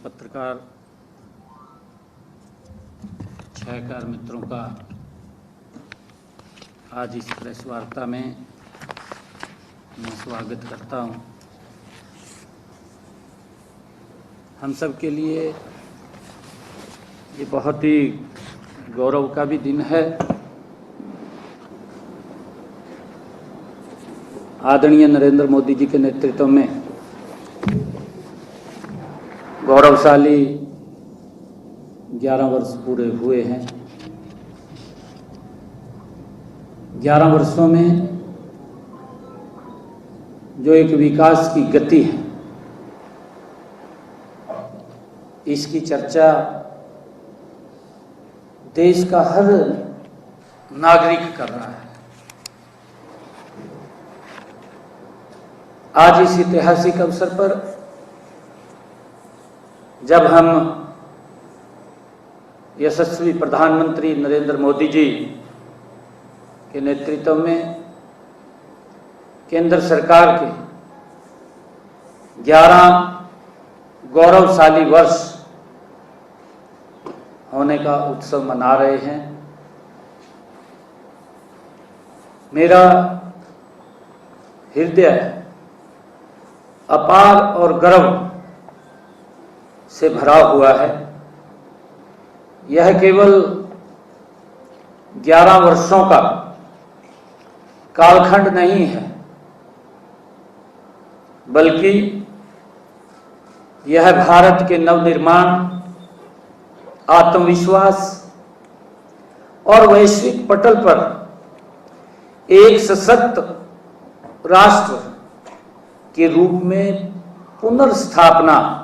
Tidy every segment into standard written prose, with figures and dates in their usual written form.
पत्रकार छायाकार मित्रों का आज इस प्रेस वार्ता में मैं स्वागत करता हूं। हम सब के लिए ये बहुत ही गौरव का भी दिन है। आदरणीय नरेंद्र मोदी जी के नेतृत्व में गौरवशाली 11 वर्ष पूरे हुए हैं। 11 वर्षों में जो एक विकास की गति है, इसकी चर्चा देश का हर नागरिक कर रहा है। आज इस ऐतिहासिक अवसर पर जब हम यशस्वी प्रधानमंत्री नरेंद्र मोदी जी के नेतृत्व में केंद्र सरकार के 11 गौरवशाली वर्ष होने का उत्सव मना रहे हैं, मेरा हृदय अपार और गर्व से भरा हुआ है। यह केवल 11 वर्षों का कालखंड नहीं है, बल्कि यह भारत के नवनिर्माण, आत्मविश्वास और वैश्विक पटल पर एक सशक्त राष्ट्र के रूप में पुनर्स्थापना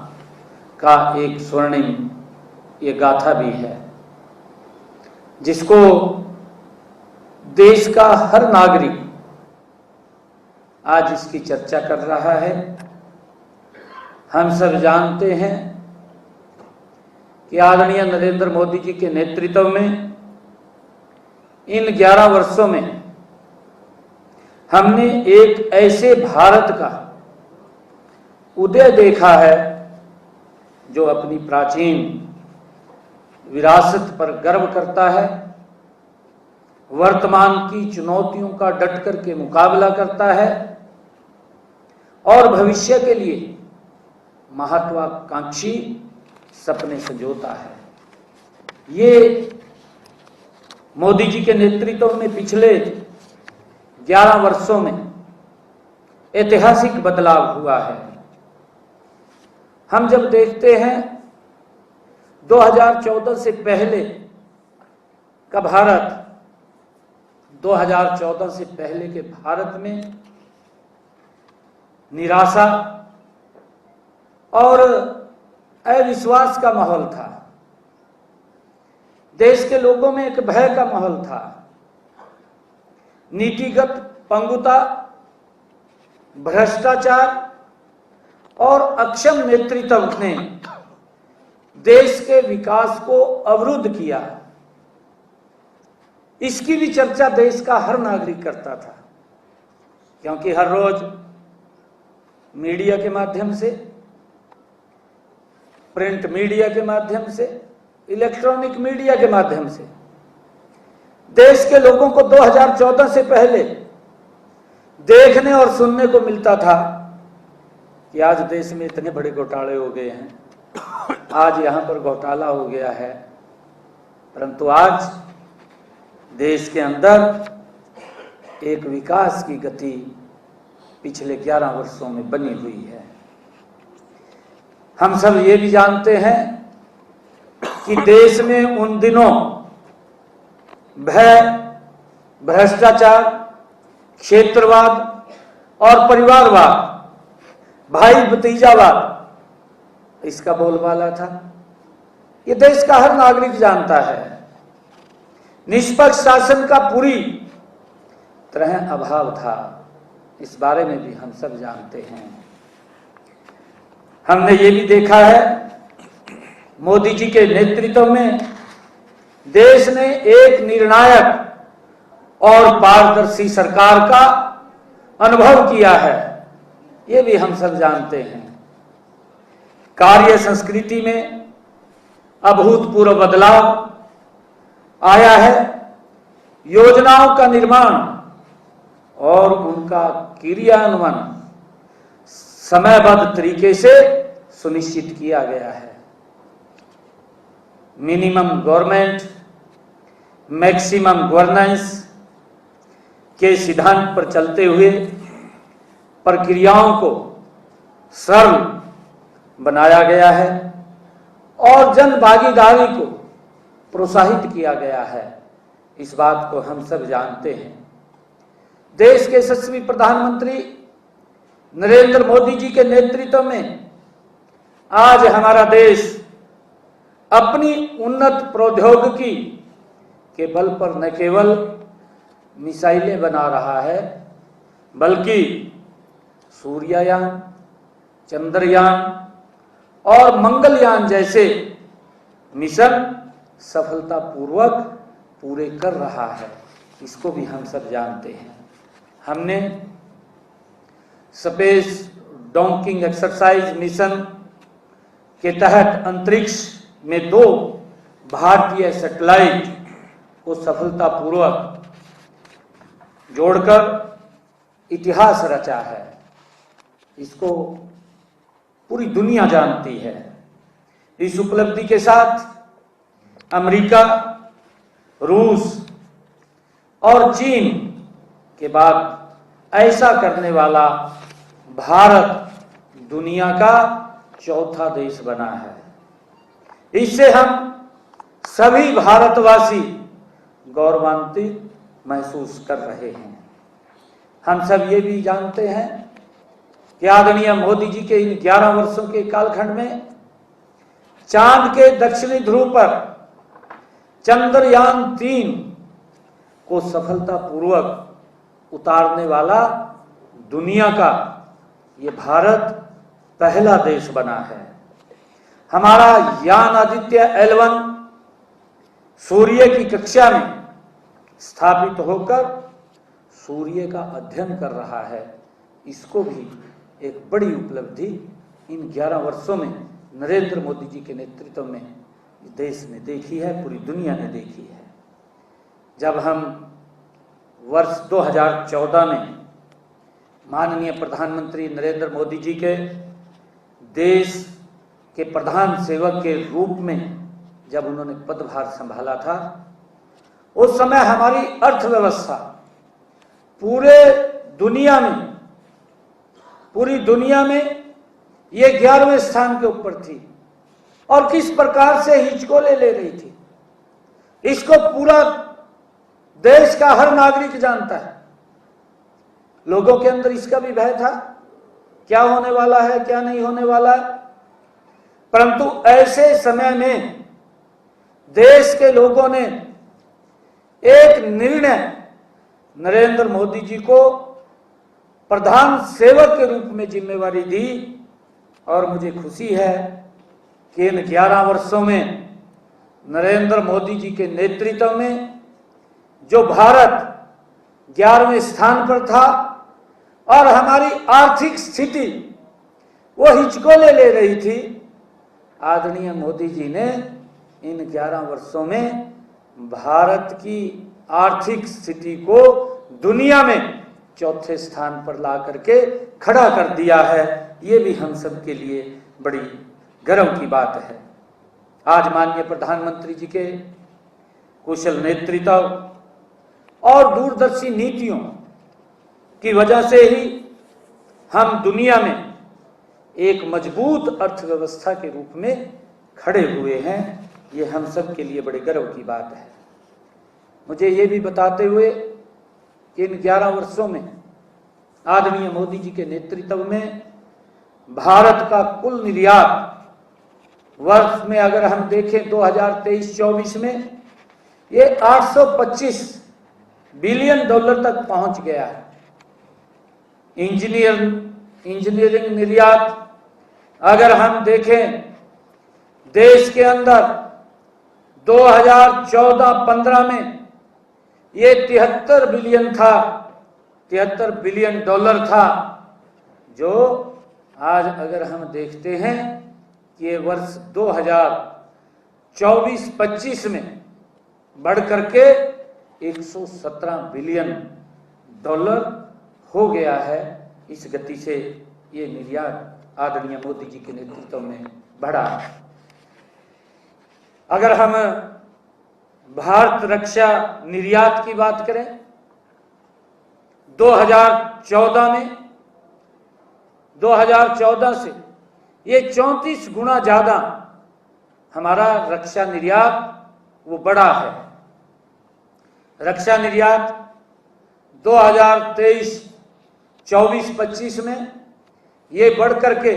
का एक स्वर्णिम ये गाथा भी है, जिसको देश का हर नागरिक आज इसकी चर्चा कर रहा है। हम सब जानते हैं कि आदरणीय नरेंद्र मोदी जी के नेतृत्व में इन 11 वर्षों में हमने एक ऐसे भारत का उदय देखा है जो अपनी प्राचीन विरासत पर गर्व करता है, वर्तमान की चुनौतियों का डट कर के मुकाबला करता है और भविष्य के लिए महत्वाकांक्षी सपने संजोता है। ये मोदी जी के नेतृत्व में पिछले 11 वर्षों में ऐतिहासिक बदलाव हुआ है। हम जब देखते हैं 2014 से पहले का भारत, 2014 से पहले के भारत में निराशा और अविश्वास का माहौल था। देश के लोगों में एक भय का माहौल था। नीतिगत पंगुता, भ्रष्टाचार और अक्षम नेतृत्व ने देश के विकास को अवरुद्ध किया। इसकी भी चर्चा देश का हर नागरिक करता था, क्योंकि हर रोज मीडिया के माध्यम से, प्रिंट मीडिया के माध्यम से, इलेक्ट्रॉनिक मीडिया के माध्यम से देश के लोगों को 2014 से पहले देखने और सुनने को मिलता था कि आज देश में इतने बड़े घोटाले हो गए हैं, आज यहां पर घोटाला हो गया है। परंतु आज देश के अंदर एक विकास की गति पिछले 11 वर्षों में बनी हुई है। हम सब ये भी जानते हैं कि देश में उन दिनों भय, भ्रष्टाचार, क्षेत्रवाद और परिवारवाद, भाई भतीजावाद इसका बोलबाला था। ये देश का हर नागरिक जानता है। निष्पक्ष शासन का पूरी तरह अभाव था, इस बारे में भी हम सब जानते हैं। हमने ये भी देखा है मोदी जी के नेतृत्व में देश ने एक निर्णायक और पारदर्शी सरकार का अनुभव किया है, ये भी हम सब जानते हैं। कार्य संस्कृति में अभूतपूर्व बदलाव आया है। योजनाओं का निर्माण और उनका क्रियान्वयन समयबद्ध तरीके से सुनिश्चित किया गया है। मिनिमम गवर्नमेंट मैक्सिमम गवर्नेंस के सिद्धांत पर चलते हुए प्रक्रियाओं को सरल बनाया गया है और जन भागीदारी को प्रोत्साहित किया गया है। इस बात को हम सब जानते हैं। देश के यशस्वी प्रधानमंत्री नरेंद्र मोदी जी के नेतृत्व में आज हमारा देश अपनी उन्नत प्रौद्योगिकी के बल पर न केवल मिसाइलें बना रहा है, बल्कि सूर्ययान, चंद्रयान और मंगलयान जैसे मिशन सफलतापूर्वक पूरे कर रहा है। इसको भी हम सब जानते हैं। हमने स्पेस डॉकिंग एक्सरसाइज मिशन के तहत अंतरिक्ष में 2 भारतीय सैटेलाइट को सफलतापूर्वक जोड़कर इतिहास रचा है। इसको पूरी दुनिया जानती है। इस उपलब्धि के साथ अमेरिका, रूस और चीन के बाद ऐसा करने वाला भारत दुनिया का चौथा देश बना है। इससे हम सभी भारतवासी गौरवान्वित महसूस कर रहे हैं। हम सब ये भी जानते हैं कि आदरणीय मोदी जी के इन 11 वर्षों के कालखंड में चांद के दक्षिणी ध्रुव पर चंद्रयान 3 को सफलतापूर्वक उतारने वाला दुनिया का ये भारत पहला देश बना है। हमारा यान आदित्य L1 सूर्य की कक्षा में स्थापित होकर सूर्य का अध्ययन कर रहा है। इसको भी एक बड़ी उपलब्धि इन 11 वर्षों में नरेंद्र मोदी जी के नेतृत्व में देश ने देखी है, पूरी दुनिया ने देखी है। जब हम वर्ष 2014 में माननीय प्रधानमंत्री नरेंद्र मोदी जी के देश के प्रधान सेवक के रूप में जब उन्होंने पदभार संभाला था, उस समय हमारी अर्थव्यवस्था पूरी दुनिया में ये 11वें स्थान के ऊपर थी और किस प्रकार से हिचकोले ले रही थी, इसको पूरा देश का हर नागरिक जानता है। लोगों के अंदर इसका भी भय था, क्या होने वाला है, क्या नहीं होने वाला है। परंतु ऐसे समय में देश के लोगों ने एक निर्णय नरेंद्र मोदी जी को प्रधान सेवक के रूप में जिम्मेवारी दी और मुझे खुशी है कि इन 11 वर्षों में नरेंद्र मोदी जी के नेतृत्व में जो भारत 11वें स्थान पर था और हमारी आर्थिक स्थिति वो हिचकोले ले रही थी, आदरणीय मोदी जी ने इन 11 वर्षों में भारत की आर्थिक स्थिति को दुनिया में चौथे स्थान पर ला करके खड़ा कर दिया है। ये भी हम सब के लिए बड़ी गर्व की बात है। आज माननीय प्रधानमंत्री जी के कुशल नेतृत्व और दूरदर्शी नीतियों की वजह से ही हम दुनिया में एक मजबूत अर्थव्यवस्था के रूप में खड़े हुए हैं। ये हम सब के लिए बड़े गर्व की बात है। मुझे ये भी बताते हुए कि इन 11 वर्षों में आदरणीय मोदी जी के नेतृत्व में भारत का कुल निर्यात वर्ष में अगर हम देखें 2023-24 में ये 825 बिलियन डॉलर तक पहुंच गया है। इंजीनियरिंग निर्यात अगर हम देखें देश के अंदर 2014-15 में ये 73 बिलियन था, 73 बिलियन डॉलर था, जो आज अगर हम देखते हैं कि ये वर्ष 2024-25 में बढ़ करके 117 बिलियन डॉलर हो गया है। इस गति से ये निर्यात आदरणीय मोदी जी के नेतृत्व में बढ़ा है। अगर हम भारत रक्षा निर्यात की बात करें, 2014 से ये 34 गुना ज्यादा हमारा रक्षा निर्यात वो बढ़ा है। रक्षा निर्यात 2023-24-25 में ये बढ़ करके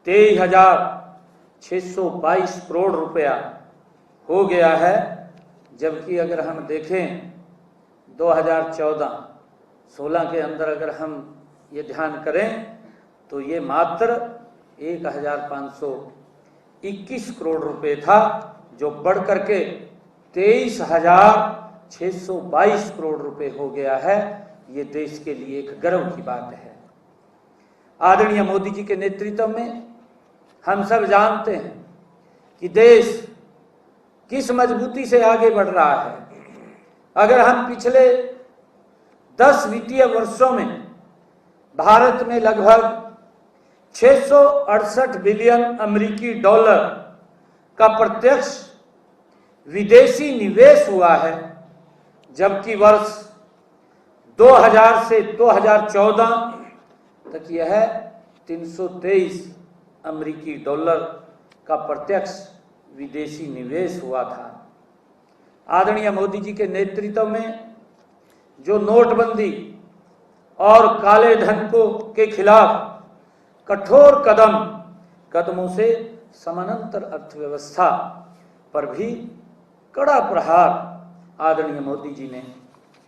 23,622 करोड़ रुपया हो गया है। जबकि अगर हम देखें 2014-16 के अंदर अगर हम ये ध्यान करें तो ये मात्र 1,521 करोड़ रुपए था, जो बढ़ करके 23,622 करोड़ रुपए हो गया है। ये देश के लिए एक गर्व की बात है। आदरणीय मोदी जी के नेतृत्व में हम सब जानते हैं कि देश किस मजबूती से आगे बढ़ रहा है। अगर हम पिछले 10 वित्तीय वर्षों में भारत में लगभग 668 बिलियन अमेरिकी डॉलर का प्रत्यक्ष विदेशी निवेश हुआ है, जबकि वर्ष 2000 से 2014 तक यह 323 अमेरिकी डॉलर का प्रत्यक्ष विदेशी निवेश हुआ था। आदरणीय मोदी जी के नेतृत्व में जो नोटबंदी और काले धन के खिलाफ कठोर कदमों से समानांतर अर्थव्यवस्था पर भी कड़ा प्रहार आदरणीय मोदी जी ने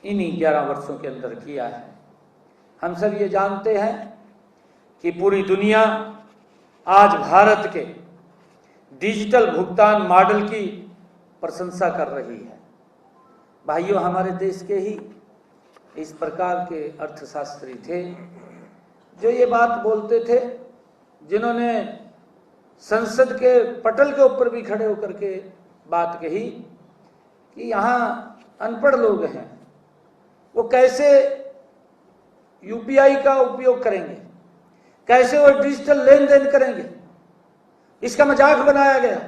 इन्हीं 11 वर्षों के अंदर किया है। हम सब ये जानते हैं कि पूरी दुनिया आज भारत के डिजिटल भुगतान मॉडल की प्रशंसा कर रही है। भाइयों, हमारे देश के ही इस प्रकार के अर्थशास्त्री थे जो ये बात बोलते थे, जिन्होंने संसद के पटल के ऊपर भी खड़े होकर के बात कही कि यहाँ अनपढ़ लोग हैं, वो कैसे यूपीआई का उपयोग करेंगे, कैसे वो डिजिटल लेन देन करेंगे। इसका मजाक बनाया गया,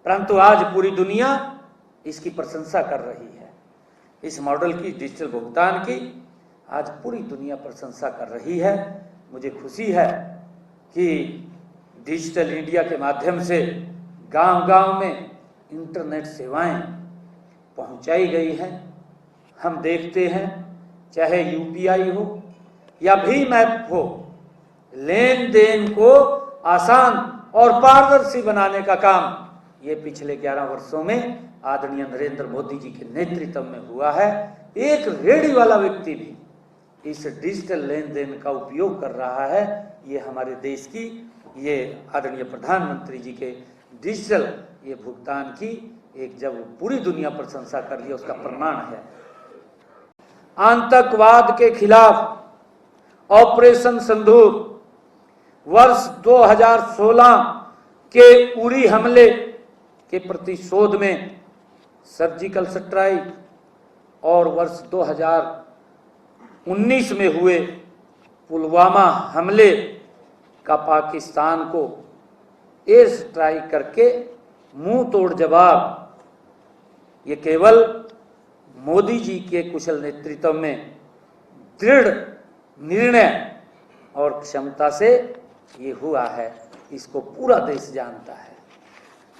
परंतु आज पूरी दुनिया इसकी प्रशंसा कर रही है। इस मॉडल की, डिजिटल भुगतान की आज पूरी दुनिया प्रशंसा कर रही है। मुझे खुशी है कि डिजिटल इंडिया के माध्यम से गांव-गांव में इंटरनेट सेवाएं पहुंचाई गई हैं। हम देखते हैं चाहे यूपीआई हो या भीम ऐप हो, लेन देन को आसान और पारदर्शी बनाने का काम ये पिछले 11 वर्षों में आदरणीय नरेंद्र मोदी जी के नेतृत्व में हुआ है। एक रेडी वाला व्यक्ति भी इस डिजिटल लेन देन का उपयोग कर रहा है। ये हमारे देश की, ये आदरणीय प्रधानमंत्री जी के डिजिटल ये भुगतान की एक जब पूरी दुनिया प्रशंसा कर रही है, उसका प्रमाण है। आतंकवाद के खिलाफ ऑपरेशन सिंदूर, वर्ष 2016 के उरी हमले के प्रतिशोध में सर्जिकल स्ट्राइक और वर्ष 2019 में हुए पुलवामा हमले का पाकिस्तान को एयर स्ट्राइक करके मुंह तोड़ जवाब, ये केवल मोदी जी के कुशल नेतृत्व में दृढ़ निर्णय और क्षमता से ये हुआ है। इसको पूरा देश जानता है।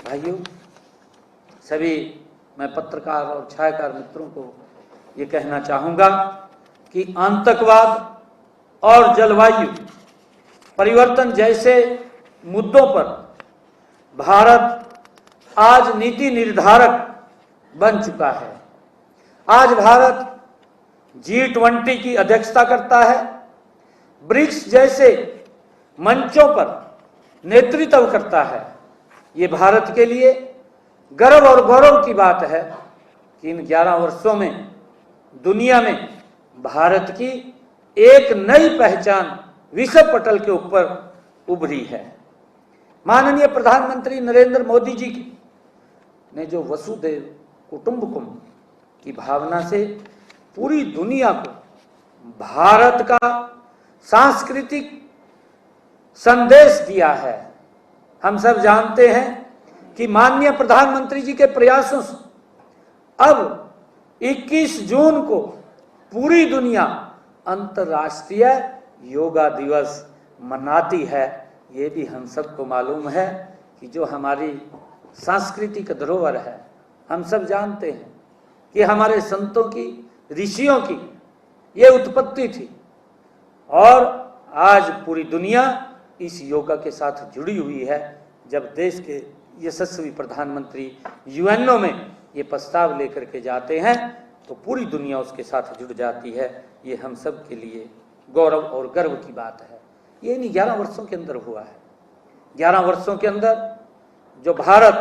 भाइयों, सभी मैं पत्रकार और छायाकार मित्रों को ये कहना चाहूँगा कि आतंकवाद और जलवायु परिवर्तन जैसे मुद्दों पर भारत आज नीति निर्धारक बन चुका है। आज भारत G20 की अध्यक्षता करता है, ब्रिक्स जैसे मंचों पर नेतृत्व करता है। ये भारत के लिए गर्व और गौरव की बात है कि इन 11 वर्षों में दुनिया में भारत की एक नई पहचान विश्व पटल के ऊपर उभरी है। माननीय प्रधानमंत्री नरेंद्र मोदी जी ने जो वसुधैव कुटुंबकम की भावना से पूरी दुनिया को भारत का सांस्कृतिक संदेश दिया है। हम सब जानते हैं कि माननीय प्रधानमंत्री जी के प्रयासों से अब 21 जून को पूरी दुनिया अंतर्राष्ट्रीय योगा दिवस मनाती है। ये भी हम सबको मालूम है कि जो हमारी सांस्कृतिक धरोहर है, हम सब जानते हैं कि हमारे संतों की, ऋषियों की ये उत्पत्ति थी और आज पूरी दुनिया इस योगा के साथ जुड़ी हुई है। जब देश के यशस्वी प्रधानमंत्री यूएनओ में ये प्रस्ताव लेकर के जाते हैं तो पूरी दुनिया उसके साथ जुड़ जाती है। ये हम सब के लिए गौरव और गर्व की बात है। ये इन 11 वर्षों के अंदर हुआ है। 11 वर्षों के अंदर जो भारत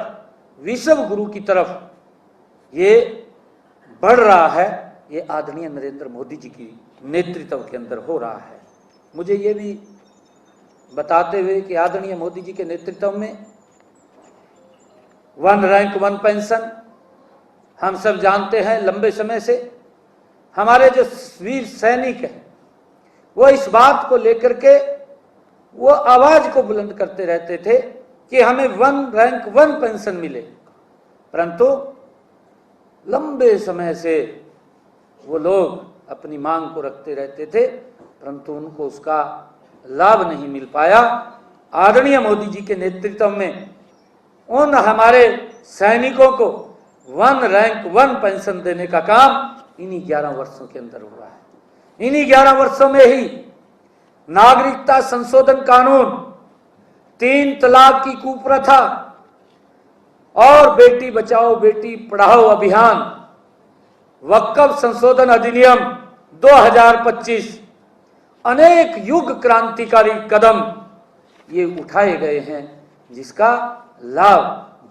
विश्व गुरु की तरफ ये बढ़ रहा है, ये आदरणीय नरेंद्र मोदी जी की नेतृत्व के अंदर हो रहा है। मुझे ये भी बताते हुए कि आदरणीय मोदी जी के नेतृत्व में 1 रैंक 1 पेंशन, हम सब जानते हैं लंबे समय से हमारे जो वीर सैनिक हैं वो इस बात को लेकर के वो आवाज को बुलंद करते रहते थे कि हमें 1 रैंक 1 पेंशन मिले, परंतु लंबे समय से वो लोग अपनी मांग को रखते रहते थे, परंतु उनको उसका लाभ नहीं मिल पाया। आदरणीय मोदी जी के नेतृत्व में उन हमारे सैनिकों को 1 रैंक 1 पेंशन देने का काम इन्हीं 11 वर्षों के अंदर हुआ है। इन्हीं 11 वर्षों में ही नागरिकता संशोधन कानून, 3 तलाक की कुप्रथा और बेटी बचाओ बेटी पढ़ाओ अभियान, वक्फ संशोधन अधिनियम 2025, अनेक युग क्रांतिकारी कदम ये उठाए गए हैं जिसका लाभ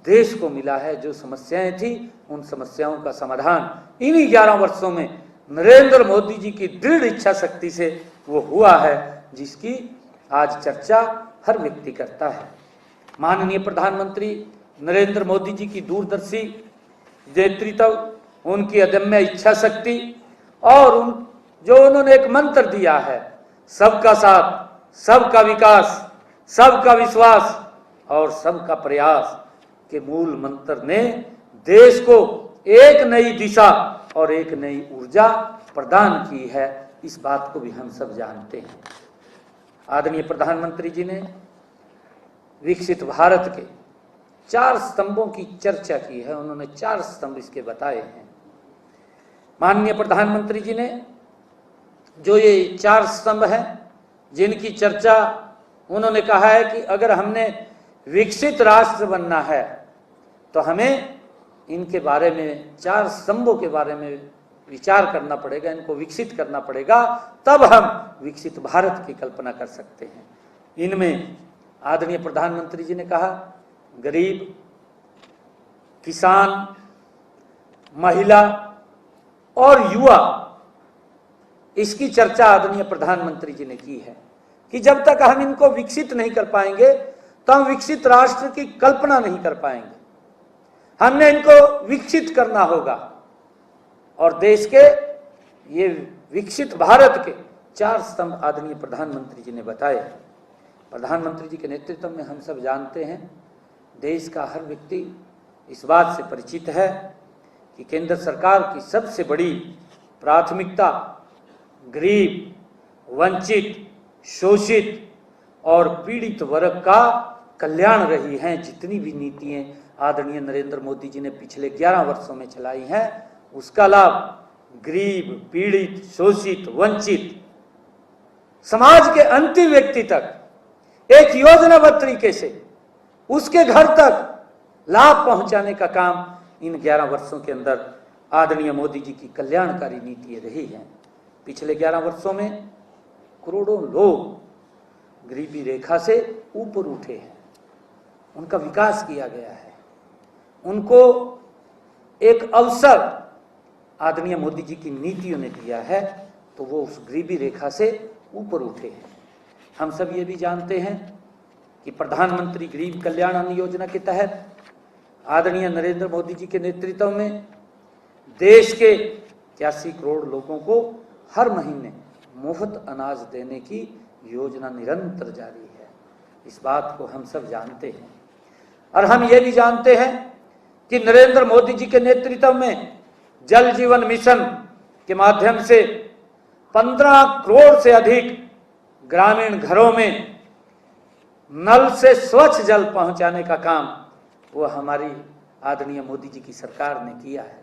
देश को मिला है। जो समस्याएं थी उन समस्याओं का समाधान इन्हीं 11 वर्षों में नरेंद्र मोदी जी की दृढ़ इच्छा शक्ति से वो हुआ है, जिसकी आज चर्चा हर व्यक्ति करता है। माननीय प्रधानमंत्री नरेंद्र मोदी जी की दूरदर्शी नेतृत्व, उनकी अदम्य इच्छा शक्ति और जो उन्होंने एक मंत्र दिया है, सबका साथ, सबका विकास, सबका विश्वास और सबका प्रयास के मूल मंत्र ने देश को एक नई दिशा और एक नई ऊर्जा प्रदान की है। इस बात को भी हम सब जानते हैं। आदरणीय प्रधानमंत्री जी ने विकसित भारत के 4 स्तंभों की चर्चा की है। उन्होंने 4 स्तंभ इसके बताए हैं। माननीय प्रधानमंत्री जी ने जो ये 4 स्तंभ हैं जिनकी चर्चा उन्होंने कहा है कि अगर हमने विकसित राष्ट्र बनना है तो हमें इनके बारे में 4 स्तंभों के बारे में विचार करना पड़ेगा, इनको विकसित करना पड़ेगा, तब हम विकसित भारत की कल्पना कर सकते हैं। इनमें आदरणीय प्रधानमंत्री जी ने कहा गरीब, किसान, महिला और युवा, इसकी चर्चा आदरणीय प्रधानमंत्री जी ने की है कि जब तक हम इनको विकसित नहीं कर पाएंगे तो हम विकसित राष्ट्र की कल्पना नहीं कर पाएंगे। हमने इनको विकसित करना होगा और देश के ये विकसित भारत के 4 स्तंभ आदरणीय प्रधानमंत्री जी ने बताए। प्रधानमंत्री जी के नेतृत्व में हम सब जानते हैं, देश का हर व्यक्ति इस बात से परिचित है कि केंद्र सरकार की सबसे बड़ी प्राथमिकता गरीब, वंचित, शोषित और पीड़ित वर्ग का कल्याण रही हैं। जितनी भी नीतियां आदरणीय नरेंद्र मोदी जी ने पिछले 11 वर्षों में चलाई हैं, उसका लाभ गरीब, पीड़ित, शोषित, वंचित समाज के अंतिम व्यक्ति तक एक योजनाबद्ध तरीके से उसके घर तक लाभ पहुंचाने का काम इन 11 वर्षों के अंदर आदरणीय मोदी जी की कल्याणकारी नीतियां रही हैं। पिछले 11 वर्षों में करोड़ों लोग गरीबी रेखा से ऊपर उठे हैं, उनका विकास किया गया है, उनको एक अवसर आदरणीय मोदी जी की नीतियों ने दिया है, तो वो उस गरीबी रेखा से ऊपर उठे हैं। हम सब ये भी जानते हैं कि प्रधानमंत्री गरीब कल्याण अन्न योजना के तहत आदरणीय नरेंद्र मोदी जी के नेतृत्व में देश के 81 करोड़ लोगों को हर महीने मुफ्त अनाज देने की योजना निरंतर जारी है। इस बात को हम सब जानते हैं और हम ये भी जानते हैं कि नरेंद्र मोदी जी के नेतृत्व में जल जीवन मिशन के माध्यम से 15 करोड़ से अधिक ग्रामीण घरों में नल से स्वच्छ जल पहुंचाने का काम वो हमारी आदरणीय मोदी जी की सरकार ने किया है।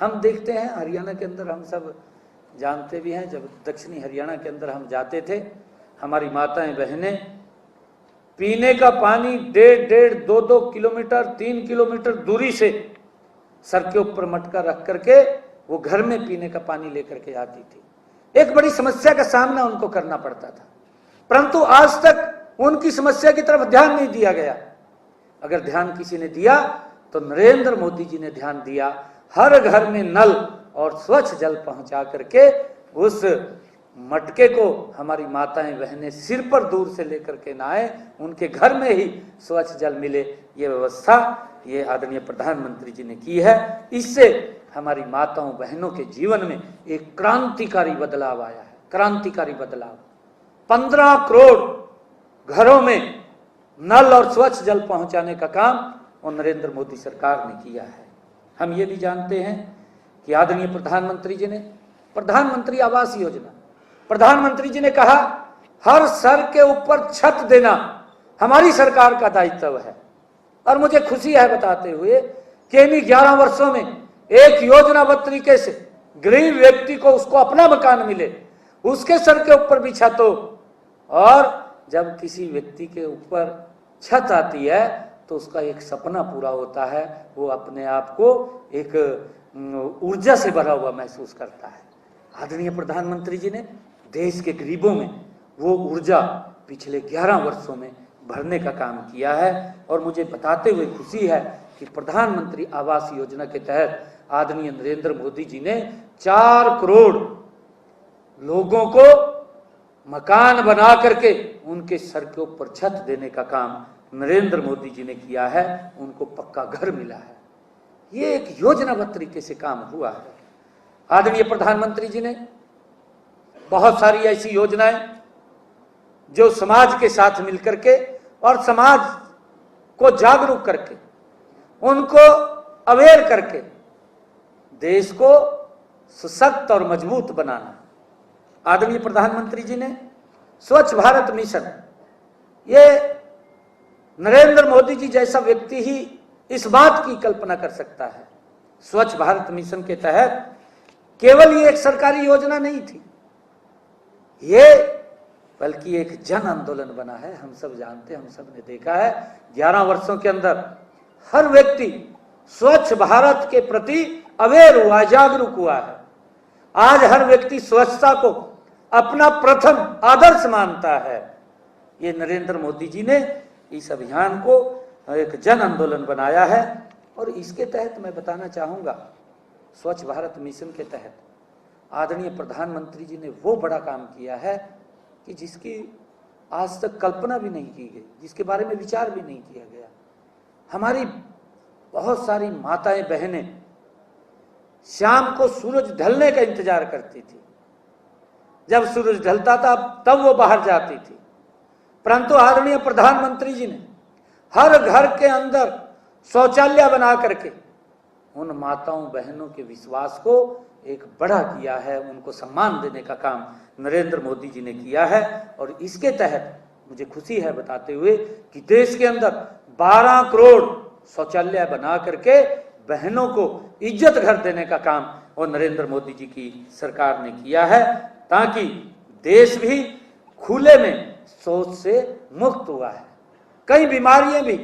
हम देखते हैं हरियाणा के अंदर, हम सब जानते भी हैं, जब दक्षिणी हरियाणा के अंदर हम जाते थे, हमारी माताएं बहनें पीने का पानी 1.5, 2 किलोमीटर 3 किलोमीटर दूरी से सर के ऊपर मटका रख करके वो घर में पीने का पानी लेकर के आती थी। एक बड़ी समस्या का सामना उनको करना पड़ता था, परंतु आज तक उनकी समस्या की तरफ ध्यान नहीं दिया गया। अगर ध्यान किसी ने दिया तो नरेंद्र मोदी जी ने ध्यान दिया। हर घर में नल और स्वच्छ जल पहुंचा करके उस मटके को हमारी माताएं बहनें सिर पर दूर से लेकर के ना आए, उनके घर में ही स्वच्छ जल मिले, ये व्यवस्था ये आदरणीय प्रधानमंत्री जी ने की है। इससे हमारी माताओं बहनों के जीवन में एक क्रांतिकारी बदलाव आया है, क्रांतिकारी बदलाव। 15 करोड़ घरों में नल और स्वच्छ जल पहुंचाने का काम और नरेंद्र मोदी सरकार ने किया है। हम ये भी जानते हैं कि आदरणीय प्रधानमंत्री जी ने प्रधानमंत्री आवास योजना, प्रधानमंत्री जी ने कहा हर सर के ऊपर छत देना हमारी सरकार का दायित्व है। और मुझे खुशी है बताते हुए कि इन 11 वर्षों में एक योजनाबद्ध तरीके से गरीब व्यक्ति को उसको अपना मकान मिले, उसके सर के ऊपर भी छत हो, और जब किसी व्यक्ति के ऊपर छत आती है तो उसका एक सपना पूरा होता है, वो अपने आप को एक ऊर्जा से भरा हुआ महसूस करता है। आदरणीय प्रधानमंत्री जी ने देश के गरीबों में वो ऊर्जा पिछले 11 वर्षों में भरने का काम किया है। और मुझे बताते हुए खुशी है कि प्रधानमंत्री आवास योजना के तहत आदरणीय नरेंद्र मोदी जी ने 4 करोड़ लोगों को मकान बना करके उनके सर के ऊपर छत देने का काम नरेंद्र मोदी जी ने किया है, उनको पक्का घर मिला है। ये एक योजनाबद्ध तरीके से काम हुआ है। आदरणीय प्रधानमंत्री जी ने बहुत सारी ऐसी योजनाएं जो समाज के साथ मिलकर के और समाज को जागरूक करके उनको अवेयर करके देश को सशक्त और मजबूत बनाना। आदरणीय प्रधानमंत्री जी ने स्वच्छ भारत मिशन, ये नरेंद्र मोदी जी जैसा व्यक्ति ही इस बात की कल्पना कर सकता है। स्वच्छ भारत मिशन के तहत केवल ये एक सरकारी योजना नहीं थी, ये बल्कि एक जन आंदोलन बना है। हम सब जानते हैं, हम सब ने देखा है 11 वर्षों के अंदर हर व्यक्ति स्वच्छ भारत के प्रति अवेयर हुआ, जागरूक हुआ है। आज हर व्यक्ति स्वच्छता को अपना प्रथम आदर्श मानता है। ये नरेंद्र मोदी जी ने इस अभियान को एक जन आंदोलन बनाया है। और इसके तहत मैं बताना चाहूँगा, स्वच्छ भारत मिशन के तहत आदरणीय प्रधानमंत्री जी ने वो बड़ा काम किया है कि जिसकी आज तक कल्पना भी नहीं की गई, जिसके बारे में विचार भी नहीं किया गया। हमारी बहुत सारी माताएं बहनें शाम को सूरज ढलने का इंतजार करती थी। जब सूरज ढलता था तब वो बाहर जाती थी, परंतु आदरणीय प्रधानमंत्री जी ने हर घर के अंदर शौचालय बना करके उन माताओं बहनों के विश्वास को एक बड़ा किया है, उनको सम्मान देने का काम नरेंद्र मोदी जी ने किया है। और इसके तहत मुझे खुशी है बताते हुए कि देश के अंदर 12 करोड़ शौचालय बना करके बहनों को इज्जत घर देने का काम और नरेंद्र मोदी जी की सरकार ने किया है, ताकि देश भी खुले में शौच से मुक्त हुआ है। कई बीमारियां भी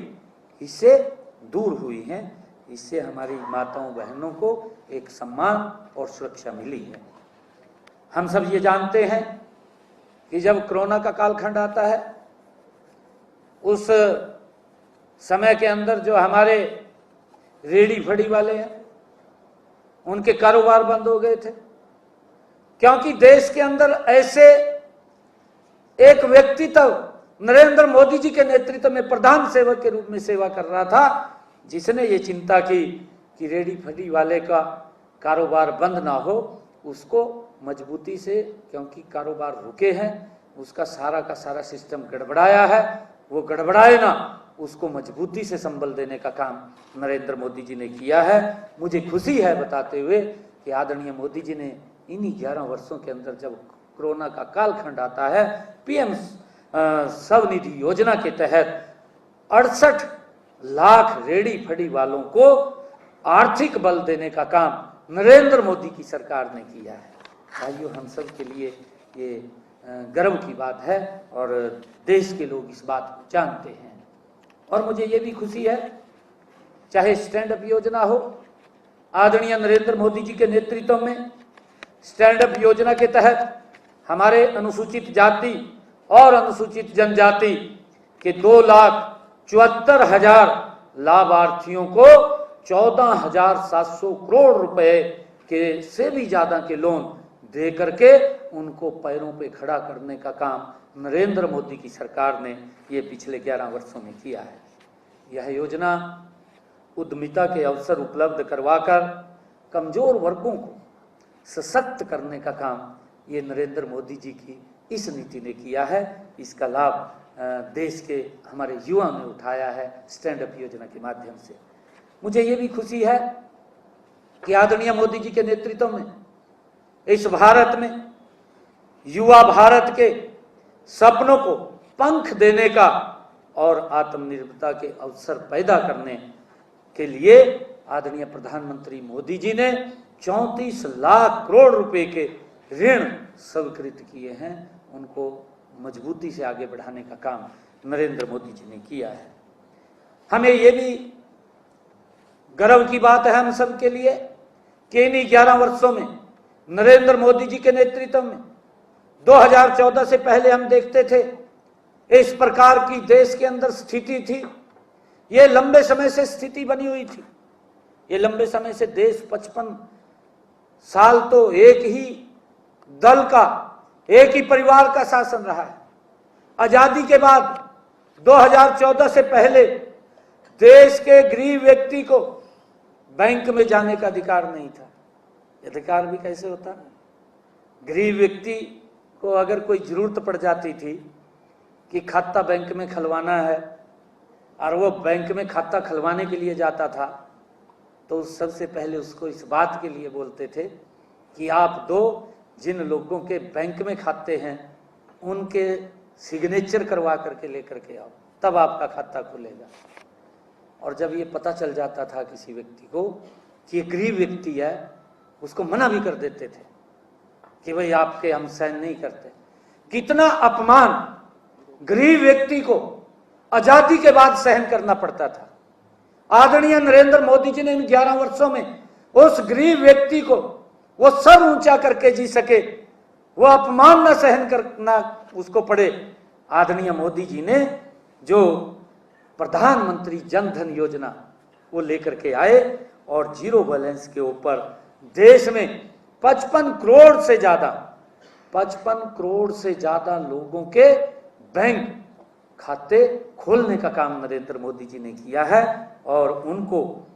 इससे दूर हुई हैं। इससे हमारी माताओं बहनों को एक सम्मान और सुरक्षा मिली है। हम सब ये जानते हैं कि जब कोरोना का कालखंड आता है, उस समय के अंदर जो हमारे रेडी फड़ी वाले हैं उनके कारोबार बंद हो गए थे, क्योंकि देश के अंदर ऐसे एक व्यक्तित्व नरेंद्र मोदी जी के नेतृत्व में प्रधान सेवक के रूप में सेवा कर रहा था, जिसने ये चिंता की कि रेडी फडी वाले का कारोबार बंद ना हो, उसको मजबूती से, क्योंकि कारोबार रुके हैं, उसका सारा का सारा सिस्टम गड़बड़ाया है, वो गड़बड़ाए ना, उसको मजबूती से संबल देने का काम नरेंद्र मोदी जी ने किया है। मुझे खुशी है बताते हुए कि आदरणीय मोदी जी ने इन्हीं 11 वर्षों के अंदर, जब कोरोना का कालखंड आता है, पीएम स्वनिधि योजना के तहत 68 लाख रेडी फड़ी वालों को आर्थिक बल देने का काम नरेंद्र मोदी की सरकार ने किया है। भाइयों, हम सब के लिए ये गर्व की बात है और देश के लोग इस बात को जानते हैं। और मुझे ये भी खुशी है, चाहे स्टैंड अप योजना हो, आदरणीय नरेंद्र मोदी जी के नेतृत्व में स्टैंड अप योजना के तहत हमारे अनुसूचित जाति और अनुसूचित जनजाति के 2,74,000 लाभार्थियों को 14,700 करोड़ रुपए के से भी ज्यादा के लोन दे करके उनको पैरों पे खड़ा करने का काम नरेंद्र मोदी की सरकार ने ये पिछले 11 वर्षों में किया है। यह योजना उद्यमिता के अवसर उपलब्ध करवाकर कमजोर वर्गों को सशक्त करने का काम ये नरेंद्र मोदी जी की इस नीति ने किया है। इसका लाभ देश के हमारे युवा ने उठाया है स्टैंड अप योजना के माध्यम से। मुझे ये भी खुशी है कि आदरणीय मोदी जी के नेतृत्व में इस भारत में युवा भारत के सपनों को पंख देने का और आत्मनिर्भरता के अवसर पैदा करने के लिए आदरणीय प्रधानमंत्री मोदी जी ने 34 लाख करोड़ रुपए के ऋण स्वीकृत किए हैं। उनको मजबूती से आगे बढ़ाने का काम नरेंद्र मोदी जी ने किया है। हमें ये भी गर्व की बात है हम सब के लिए कि इन्हीं 11 वर्षों में नरेंद्र मोदी जी के नेतृत्व में 2014 से पहले हम देखते थे इस प्रकार की देश के अंदर स्थिति थी। ये लंबे समय से स्थिति बनी हुई थी। ये लंबे समय से देश 55 साल तो एक ही दल का, एक ही परिवार का शासन रहा है। आजादी के बाद 2014 से पहले देश के गरीब व्यक्ति को बैंक में जाने का अधिकार नहीं था। अधिकार भी कैसे होता? गरीब व्यक्ति को अगर कोई जरूरत पड़ जाती थी कि खाता बैंक में खुलवाना है और वो बैंक में खाता खुलवाने के लिए जाता था, तो सबसे पहले उसको इस बात के लिए बोलते थे कि आप दो जिन लोगों के बैंक में खाते हैं उनके सिग्नेचर करवा करके लेकर के आओ, तब आपका खाता खुलेगा। और जब ये पता चल जाता था किसी व्यक्ति को कि ये गरीब व्यक्ति है, उसको मना भी कर देते थे कि भाई आपके हम सहन नहीं करते। कितना अपमान गरीब व्यक्ति को आजादी के बाद सहन करना पड़ता था। आदरणीय नरेंद्र मोदी जी ने इन 11 वर्षों में उस गरीब व्यक्ति को वो सर ऊंचा करके जी सके, वो अपमान न सहन करना उसको पड़े। आदरणीय मोदी जी ने जो प्रधानमंत्री जन धन योजना वो लेकर के आए और जीरो बैलेंस के ऊपर देश में 55 करोड़ से ज्यादा लोगों के बैंक खाते खोलने का काम नरेंद्र मोदी जी ने किया है। और उनको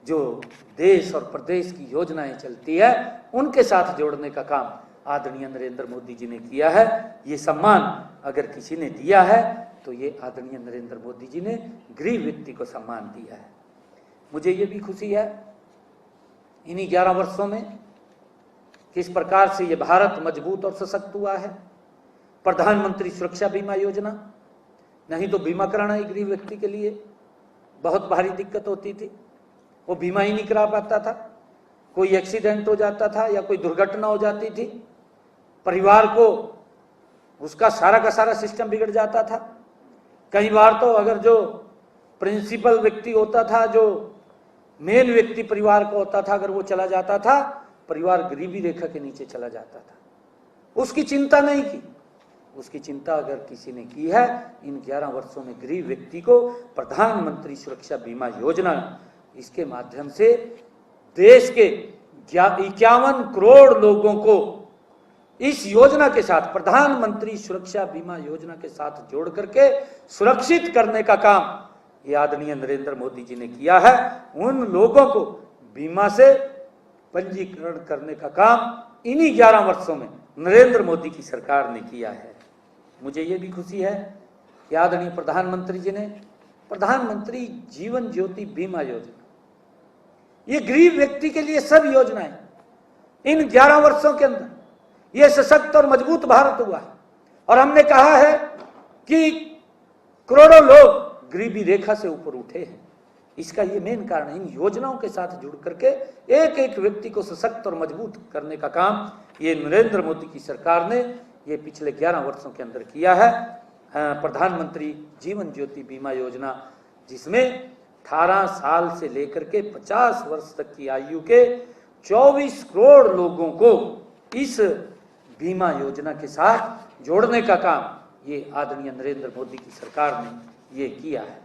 जो देश और प्रदेश की योजनाएं चलती है उनके साथ जोड़ने का काम आदरणीय नरेंद्र मोदी जी ने किया है। ये सम्मान अगर किसी ने दिया है तो ये आदरणीय नरेंद्र मोदी जी ने गरीब व्यक्ति को सम्मान दिया है। मुझे ये भी खुशी है इन्हीं 11 वर्षों में किस प्रकार से ये भारत मजबूत और सशक्त हुआ है। प्रधानमंत्री सुरक्षा बीमा योजना, नहीं तो बीमा कराना एक गरीब व्यक्ति के लिए बहुत भारी दिक्कत होती थी। वो बीमा ही नहीं करा पाता था, कोई एक्सीडेंट हो जाता था या कोई दुर्घटना हो जाती थी, परिवार को उसका सारा का सारा सिस्टम बिगड़ जाता था। कई बार तो अगर जो प्रिंसिपल व्यक्ति होता था, जो मेन व्यक्ति परिवार का होता था, अगर वो चला जाता था, परिवार गरीबी रेखा के नीचे चला जाता था। उसकी चिंता नहीं की। उसकी चिंता अगर किसी ने की है इन 11 वर्षों में गरीब व्यक्ति को प्रधानमंत्री सुरक्षा बीमा योजना, इसके माध्यम से देश के 51 करोड़ लोगों को इस योजना के साथ, प्रधानमंत्री सुरक्षा बीमा योजना के साथ जोड़ करके सुरक्षित करने का काम ये आदरणीय नरेंद्र मोदी जी ने किया है। उन लोगों को बीमा से पंजीकरण करने का काम इन्हीं 11 वर्षों में नरेंद्र मोदी की सरकार ने किया है। मुझे ये भी खुशी है कि आदरणीय प्रधानमंत्री जी ने प्रधानमंत्री जीवन ज्योति बीमा योजना, ये गरीब व्यक्ति के लिए सब योजनाएं इन 11 वर्षों के अंदर ये सशक्त और मजबूत भारत हुआ है। और हमने कहा है कि करोड़ों लोग गरीबी रेखा से ऊपर उठे हैं। इसका ये मेन कारण है, इन योजनाओं के साथ जुड़ करके एक एक व्यक्ति को सशक्त और मजबूत करने का काम ये नरेंद्र मोदी की सरकार ने ये पिछले 11 वर्षों के अंदर किया है। प्रधानमंत्री जीवन ज्योति बीमा योजना, जिसमें 18 साल से लेकर के 50 वर्ष तक की आयु के 24 करोड़ लोगों को इस बीमा योजना के साथ जोड़ने का काम ये आदरणीय नरेंद्र मोदी की सरकार ने ये किया है।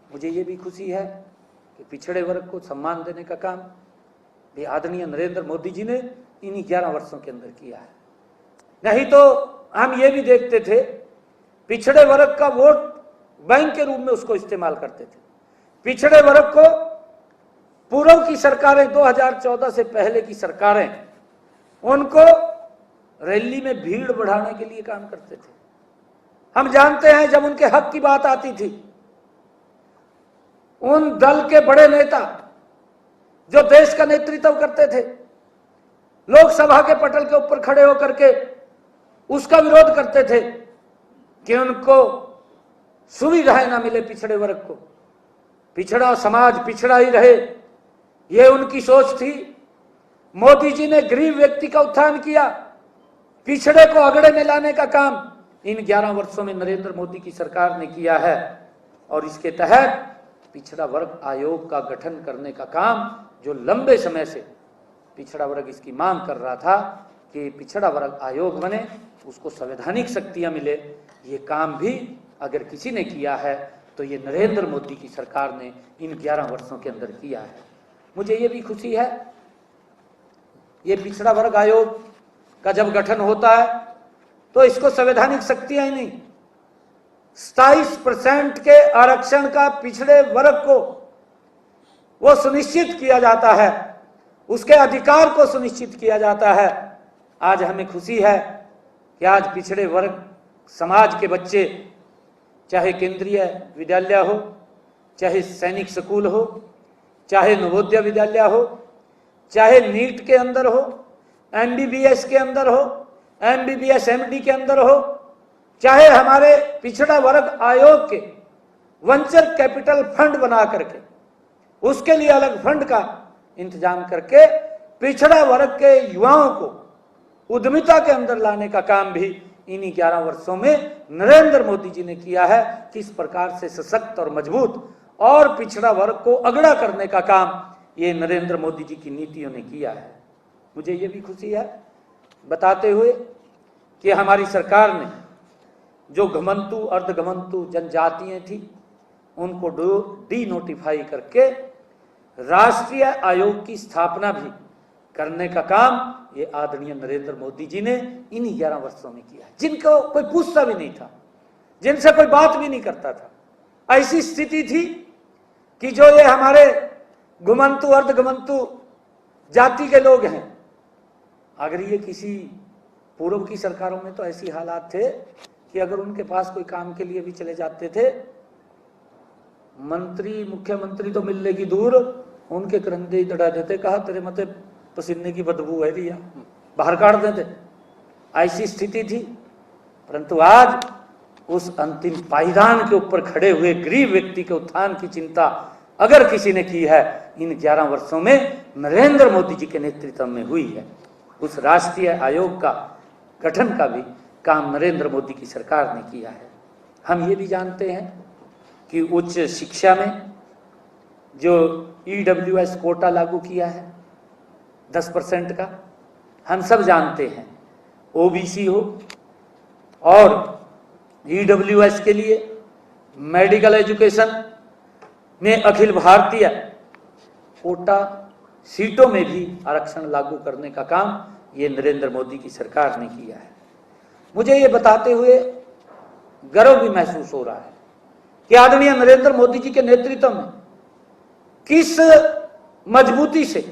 मुझे ये भी खुशी है कि पिछड़े वर्ग को सम्मान देने का काम ये आदरणीय नरेंद्र मोदी जी ने इन्हीं 11 वर्षों के अंदर किया है। नहीं तो हम ये भी देखते थे, पिछड़े वर्ग का वोट बैंक के रूप में उसको इस्तेमाल करते थे। पिछड़े वर्ग को पूर्व की सरकारें, 2014 से पहले की सरकारें, उनको रैली में भीड़ बढ़ाने के लिए काम करते थे। हम जानते हैं जब उनके हक की बात आती थी, उन दल के बड़े नेता जो देश का नेतृत्व करते थे, लोकसभा के पटल के ऊपर खड़े होकर के उसका विरोध करते थे कि उनको सुविधाएं ना मिले, पिछड़े वर्ग को, पिछड़ा समाज पिछड़ा ही रहे, ये उनकी सोच थी। मोदी जी ने गरीब व्यक्ति का उत्थान किया, पिछड़े को अगड़े में लाने का काम इन 11 वर्षों में नरेंद्र मोदी की सरकार ने किया है। और इसके तहत पिछड़ा वर्ग आयोग का गठन करने का काम, जो लंबे समय से पिछड़ा वर्ग इसकी मांग कर रहा था कि पिछड़ा वर्ग आयोग बने, उसको संवैधानिक शक्तियां मिले, ये काम भी अगर किसी ने किया है तो ये नरेंद्र मोदी की सरकार ने इन 11 वर्षों के अंदर किया है। मुझे ये भी खुशी है, ये पिछड़ा वर्ग आयोग का जब गठन होता है तो इसको संवैधानिक शक्तियां ही नहीं, 27% के आरक्षण का पिछड़े वर्ग को वो सुनिश्चित किया जाता है, उसके अधिकार को सुनिश्चित किया जाता है। आज हमें खुशी है कि आज पिछड़े वर्ग समाज के बच्चे, चाहे केंद्रीय विद्यालय हो, चाहे सैनिक स्कूल हो, चाहे नवोदय विद्यालय हो, चाहे नीट के अंदर हो, MBBS के अंदर हो, MBBS MD के अंदर हो, चाहे हमारे पिछड़ा वर्ग आयोग के वेंचर कैपिटल फंड बना करके उसके लिए अलग फंड का इंतजाम करके पिछड़ा वर्ग के युवाओं को उद्यमिता के अंदर लाने का काम भी इन्हीं 11 वर्षों में नरेंद्र मोदी जी ने किया है। किस प्रकार से सशक्त और मजबूत और पिछड़ा वर्ग को अगड़ा करने का काम ये नरेंद्र मोदी जी की नीतियों ने किया है। मुझे ये भी खुशी है बताते हुए कि हमारी सरकार ने जो घमंतु अर्धघमंतु जनजातियां थी उनको डी नोटिफाई करके राष्ट्रीय आयोग की स्थापना भी करने का काम ये आदरणीय नरेंद्र मोदी जी ने इन्हीं 11 वर्षों में किया, जिनको कोई पूछता भी नहीं था, जिनसे कोई बात भी नहीं करता था। ऐसी स्थिति थी कि जो ये हमारे घुमंतु अर्धघमंतु जाति के लोग हैं, अगर ये किसी पूर्व की सरकारों में तो ऐसी हालात थे कि अगर उनके पास कोई काम के लिए भी चले जाते थे, मंत्री मुख्यमंत्री तो मिलने की दूर, उनके करंदे ही दड़ा देते, कहा तेरे मते पसीने की बदबू है रिया, बाहर काट देते। ऐसी स्थिति थी। परंतु आज उस अंतिम पायदान के ऊपर खड़े हुए गरीब व्यक्ति के उत्थान की चिंता अगर किसी ने की है, इन 11 वर्षों में नरेंद्र मोदी जी के नेतृत्व में हुई है। उस राष्ट्रीय आयोग का गठन का भी काम नरेंद्र मोदी की सरकार ने किया है। हम ये भी जानते हैं कि उच्च शिक्षा में जो EWS कोटा लागू किया है 10% का, हम सब जानते हैं OBC हो और EWS के लिए मेडिकल एजुकेशन में अखिल भारतीय कोटा सीटों में भी आरक्षण लागू करने का काम ये नरेंद्र मोदी की सरकार ने किया है। मुझे ये बताते हुए गर्व भी महसूस हो रहा है कि आदरणीय नरेंद्र मोदी जी के नेतृत्व में किस मजबूती से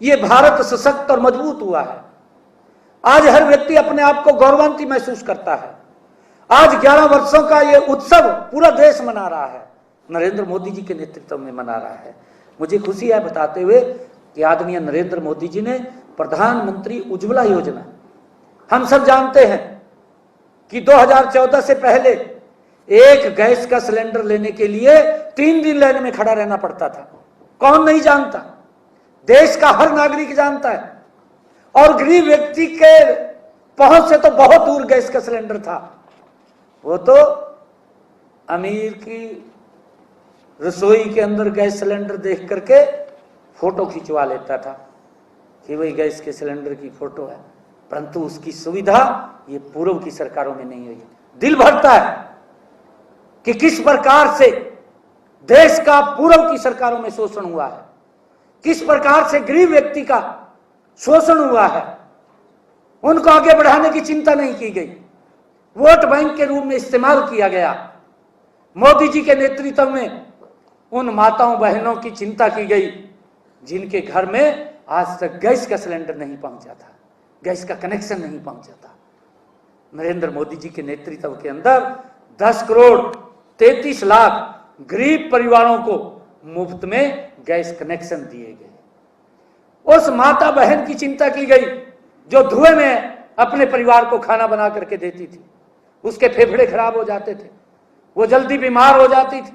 ये भारत सशक्त और मजबूत हुआ है। आज हर व्यक्ति अपने आप को गौरवान्वित महसूस करता है। आज 11 वर्षों का ये उत्सव पूरा देश मना रहा है, नरेंद्र मोदी जी के नेतृत्व में मना रहा है। मुझे खुशी है बताते हुए कि आदरणीय नरेंद्र मोदी जी ने प्रधानमंत्री उज्ज्वला योजना, हम सब जानते हैं कि 2014 से पहले एक गैस का सिलेंडर लेने के लिए 3 दिन लाइन में खड़ा रहना पड़ता था। कौन नहीं जानता, देश का हर नागरिक जानता है। और गरीब व्यक्ति के पहुंच से तो बहुत दूर गैस का सिलेंडर था। वो तो अमीर की रसोई के अंदर गैस सिलेंडर देख करके फोटो खिंचवा लेता था कि वही गैस के सिलेंडर की फोटो है, परंतु उसकी सुविधा ये पूर्व की सरकारों में नहीं हुई। दिल भरता है कि किस प्रकार से देश का पूर्व की सरकारों में शोषण हुआ है, किस प्रकार से गरीब व्यक्ति का शोषण हुआ है। उनको आगे बढ़ाने की चिंता नहीं की गई, वोट बैंक के रूप में इस्तेमाल किया गया। मोदी जी के नेतृत्व में उन माताओं बहनों की चिंता की गई जिनके घर में आज तक गैस का सिलेंडर नहीं पहुंचा था, गैस का कनेक्शन नहीं पहुंचा था। नरेंद्र मोदी जी के नेतृत्व के अंदर 10 करोड़ 33 लाख गरीब परिवारों को मुफ्त में गैस कनेक्शन दिए गए। उस माता बहन की चिंता की गई जो धुएं में अपने परिवार को खाना बना करके देती थी। उसके फेफड़े खराब हो जाते थे, वो जल्दी बीमार हो जाती थी,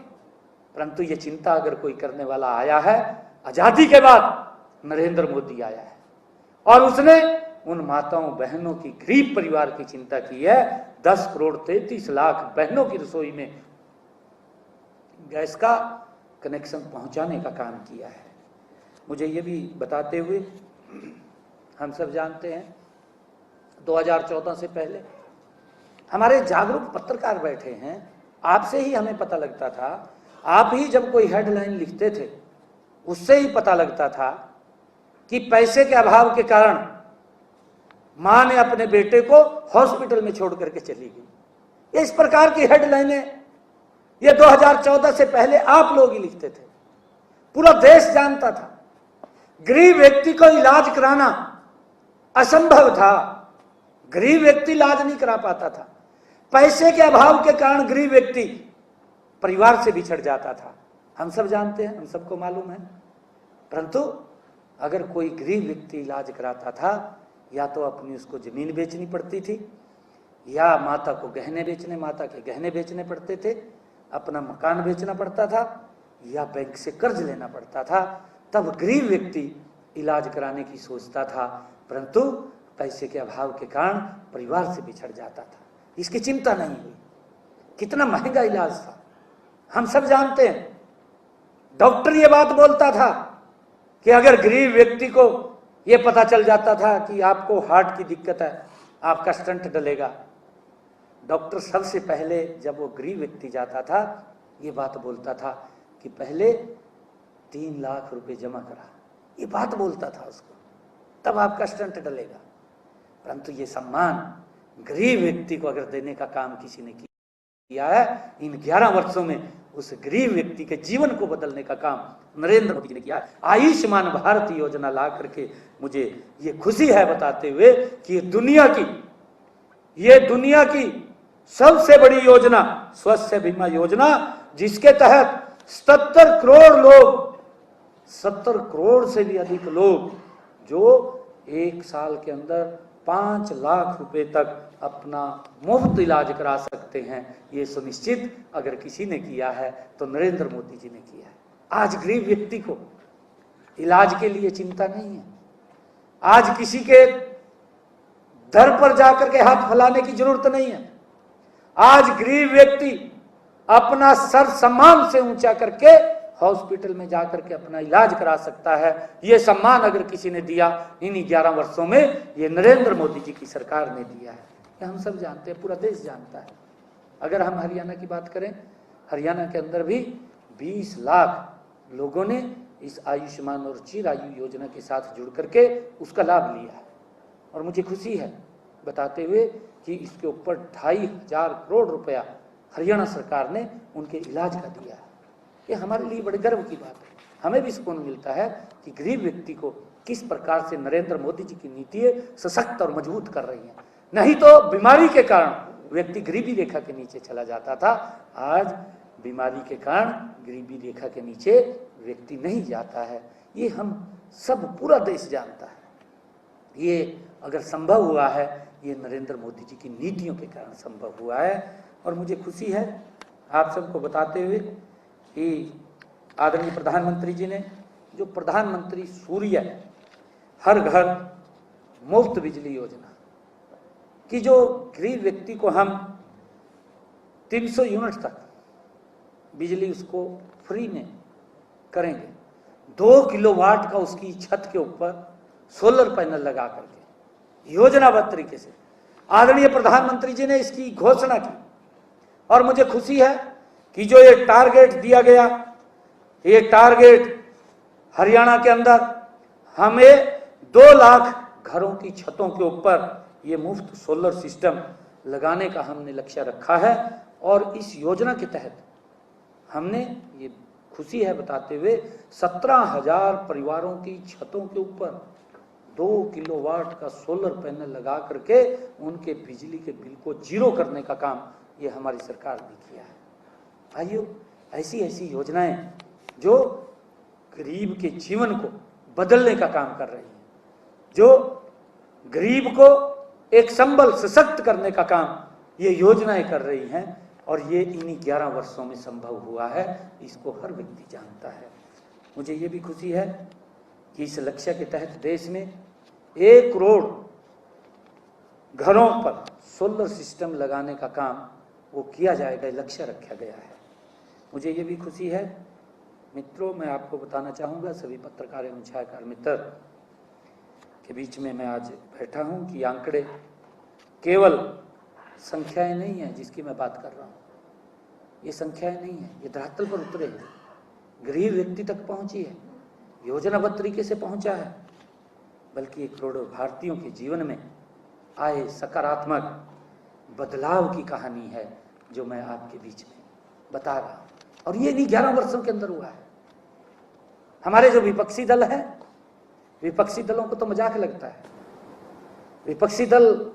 परंतु ये चिंता अगर कोई करने वाला आया है, आजादी के बाद नरेंद्र मोदी आया है और उसने उन माताओं बहनों की गरीब परिवार की चिंता की है। 10 करोड़ 33 लाख बहनों की रसोई में गैस का कनेक्शन पहुंचाने का काम किया है। मुझे ये भी बताते हुए, हम सब जानते हैं 2014 से पहले हमारे जागरूक पत्रकार बैठे हैं, आपसे ही हमें पता लगता था। आप ही जब कोई हेडलाइन लिखते थे उससे ही पता लगता था कि पैसे के अभाव के कारण मां ने अपने बेटे को हॉस्पिटल में छोड़ करके चली गई। इस प्रकार की हेडलाइनें ये 2014 से पहले आप लोग ही लिखते थे, पूरा देश जानता था। गरीब व्यक्ति को इलाज कराना असंभव था, गरीब व्यक्ति इलाज नहीं करा पाता था। पैसे के अभाव के कारण गरीब व्यक्ति परिवार से बिछड़ जाता था, हम सब जानते हैं, हम सबको मालूम है। परंतु अगर कोई गरीब व्यक्ति इलाज कराता था, या तो अपनी उसको जमीन बेचनी पड़ती थी, या माता को गहने बेचने, माता के गहने बेचने पड़ते थे, अपना मकान बेचना पड़ता था, या बैंक से कर्ज लेना पड़ता था। तब गरीब व्यक्ति इलाज कराने की सोचता था, परंतु पैसे के अभाव के कारण परिवार से बिछड़ जाता था। इसकी चिंता नहीं हुई। कितना महंगा इलाज था, हम सब जानते हैं। डॉक्टर ये बात बोलता था कि अगर गरीब व्यक्ति को ये पता चल जाता था कि आपको हार्ट की दिक्कत है, आपका स्टंट डलेगा, डॉक्टर सबसे पहले जब वो गरीब व्यक्ति जाता था ये बात बोलता था कि पहले 3 लाख रुपए जमा करा, ये बात बोलता था उसको, तब आपका स्टंट डलेगा। परंतु ये सम्मान गरीब व्यक्ति को अगर देने का काम किसी ने किया है, इन 11 वर्षों में उस गरीब व्यक्ति के जीवन को बदलने का काम नरेंद्र मोदी ने किया। आयुष्मान भारत योजना ला करके मुझे ये खुशी है बताते हुए कि ये दुनिया की सबसे बड़ी योजना स्वास्थ्य बीमा योजना, जिसके तहत 77 करोड़ लोग, 70 करोड़ से भी अधिक लोग जो 1 साल के अंदर 5 लाख रुपए तक अपना मुफ्त इलाज करा सकते हैं, ये सुनिश्चित अगर किसी ने किया है तो नरेंद्र मोदी जी ने किया है। आज गरीब व्यक्ति को इलाज के लिए चिंता नहीं है, आज किसी के दर पर जाकर के हाथ फैलाने की जरूरत नहीं है। आज गरीब व्यक्ति अपना सर सम्मान से ऊंचा करके हॉस्पिटल में जाकर के अपना इलाज करा सकता है। ये सम्मान अगर किसी ने दिया इन्हीं 11 वर्षों में, ये नरेंद्र मोदी जी की सरकार ने दिया है। ये हम सब जानते हैं, पूरा देश जानता है। अगर हम हरियाणा की बात करें, हरियाणा के अंदर भी 20 लाख लोगों ने इस आयुष्मान और चिरायु योजना के साथ जुड़ करके उसका लाभ लिया है। और मुझे खुशी है बताते हुए कि इसके ऊपर 2,500 करोड़ रुपया हरियाणा सरकार ने उनके इलाज का दिया है। ये हमारे लिए बड़े गर्व की बात है। हमें भी सुकून मिलता है कि गरीब व्यक्ति को किस प्रकार से नरेंद्र मोदी जी की नीतियां सशक्त और मजबूत कर रही हैं। नहीं तो बीमारी के कारण व्यक्ति गरीबी रेखा के नीचे चला जाता था, आज बीमारी के कारण गरीबी रेखा के नीचे व्यक्ति नहीं जाता है। ये हम सब पूरा देश जानता है। ये अगर संभव हुआ है, ये नरेंद्र मोदी जी की नीतियों के कारण संभव हुआ है। और मुझे खुशी है आप सबको बताते हुए कि आदरणीय प्रधानमंत्री जी ने जो प्रधानमंत्री सूर्य हर घर मुफ्त बिजली योजना कि जो गरीब व्यक्ति को हम 300 यूनिट तक बिजली उसको फ्री में करेंगे, 2 किलोवाट का उसकी छत के ऊपर सोलर पैनल लगा करके योजनाबद्ध तरीके से आदरणीय प्रधानमंत्री जी ने इसकी घोषणा की। और मुझे खुशी है कि जो ये टारगेट दिया गया, ये टारगेट हरियाणा के अंदर हमें 2 लाख घरों की छतों के ऊपर ये मुफ्त सोलर सिस्टम लगाने का हमने लक्ष्य रखा है। और इस योजना के तहत हमने, ये खुशी है बताते हुए, 17,000 परिवारों की छतों के ऊपर 2 किलोवाट का सोलर पैनल लगा करके उनके बिजली के बिल को जीरो करने का काम ये हमारी सरकार ने किया है। भाइयों, ऐसी ऐसी योजनाएं जो गरीब के जीवन को बदलने का काम कर रही हैं, जो गरीब को एक संबल सशक्त करने का काम ये योजनाएं कर रही हैं। और ये इन्हीं 11 वर्षों में संभव हुआ है, इसको हर व्यक्ति जानता है। मुझे ये भी खुशी है कि इस लक्ष्य के तहत देश में 1 करोड़ घरों पर सोलर सिस्टम लगाने का काम वो किया जाएगा, लक्ष्य रखा गया है। मुझे ये भी खुशी है मित्रों, मैं आपको बताना चाहूँगा, सभी पत्रकार एवं छायाकार मित्र के बीच में मैं आज बैठा हूँ कि आंकड़े केवल संख्याएं नहीं है जिसकी मैं बात कर रहा हूँ, ये संख्याएं नहीं है, ये धरातल पर उतरे हैं, गरीब व्यक्ति तक पहुंची है, योजनाबद्ध तरीके से पहुंचा है, बल्कि 1 करोड़ भारतीयों के जीवन में आए सकारात्मक बदलाव की कहानी है जो मैं आपके बीच में बता रहा हूँ। और ये नहीं 11 वर्षों के अंदर हुआ है। हमारे जो विपक्षी दल है, विपक्षी दलों को तो मजाक लगता है, विपक्षी दल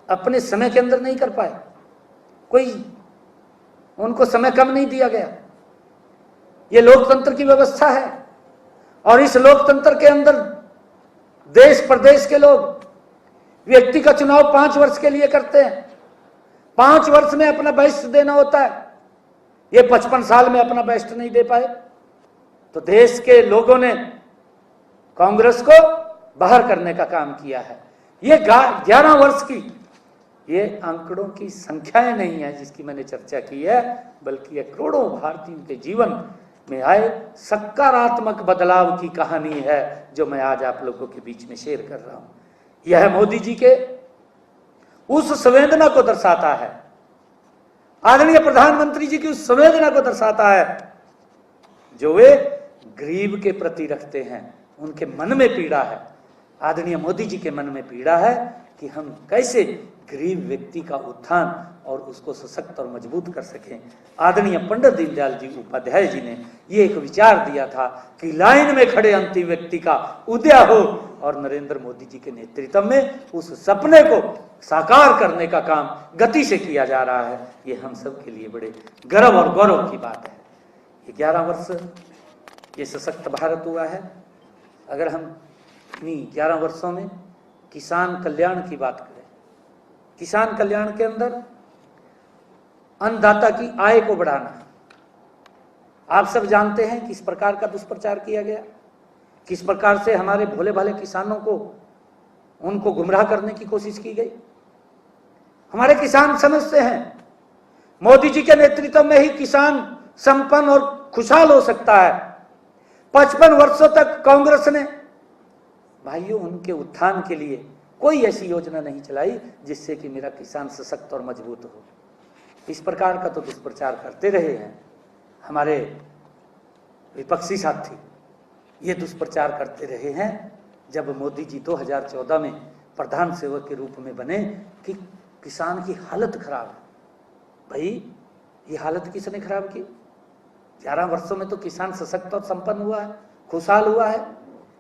अपने समय के अंदर नहीं कर पाए, कोई उनको समय कम नहीं दिया गया। ये लोकतंत्र की व्यवस्था है और इस लोकतंत्र के अंदर देश प्रदेश के लोग व्यक्ति का चुनाव 5 वर्ष के लिए करते हैं। 5 वर्ष में अपना बेस्ट देना होता है। ये 55 साल में अपना बेस्ट नहीं दे पाए तो देश के लोगों ने कांग्रेस को बाहर करने का काम किया है। ये 11 वर्ष की ये आंकड़ों की संख्याएं नहीं है जिसकी मैंने चर्चा की है, बल्कि ये करोड़ों भारतीयों के जीवन में आए सकारात्मक बदलाव की कहानी है जो मैं आज आप लोगों के बीच में शेयर कर रहा हूं। यह मोदी जी के उस संवेदना को दर्शाता है, आदरणीय प्रधानमंत्री जी की उस संवेदना को दर्शाता है जो वे गरीब के प्रति रखते हैं। उनके मन में पीड़ा है, आदरणीय मोदी जी के मन में पीड़ा है कि हम कैसे गरीब व्यक्ति का उत्थान और उसको सशक्त और मजबूत कर सकें। आदरणीय पंडित दीनदयाल जी उपाध्याय जी ने ये एक विचार दिया था कि लाइन में खड़े अंतिम व्यक्ति का उदय हो, और नरेंद्र मोदी जी के नेतृत्व में उस सपने को साकार करने का काम गति से किया जा रहा है। ये हम सब के लिए बड़े गर्व और गौरव की बात है। ये 11 वर्ष ये सशक्त भारत हुआ है। अगर हम इन्हीं 11 वर्षों में किसान कल्याण की बात करें, किसान कल्याण के अंदर अन्नदाता की आय को बढ़ाना, आप सब जानते हैं किस प्रकार का दुष्प्रचार किया गया, किस प्रकार से हमारे भोले भाले किसानों को उनको गुमराह करने की कोशिश की गई। हमारे किसान समझते हैं मोदी जी के नेतृत्व में ही किसान संपन्न और खुशहाल हो सकता है। 55 वर्षों तक कांग्रेस ने भाइयों उनके उत्थान के लिए कोई ऐसी योजना नहीं चलाई जिससे कि मेरा किसान सशक्त और मजबूत हो। इस प्रकार का तो दुष्प्रचार करते रहे हैं हमारे विपक्षी साथी, ये दुष्प्रचार करते रहे हैं। जब मोदी जी 2014 में प्रधान सेवक के रूप में बने कि किसान की हालत खराब है। भाई ये हालत किसने खराब की? 11 वर्षों में तो किसान सशक्त और संपन्न हुआ है, खुशहाल हुआ है।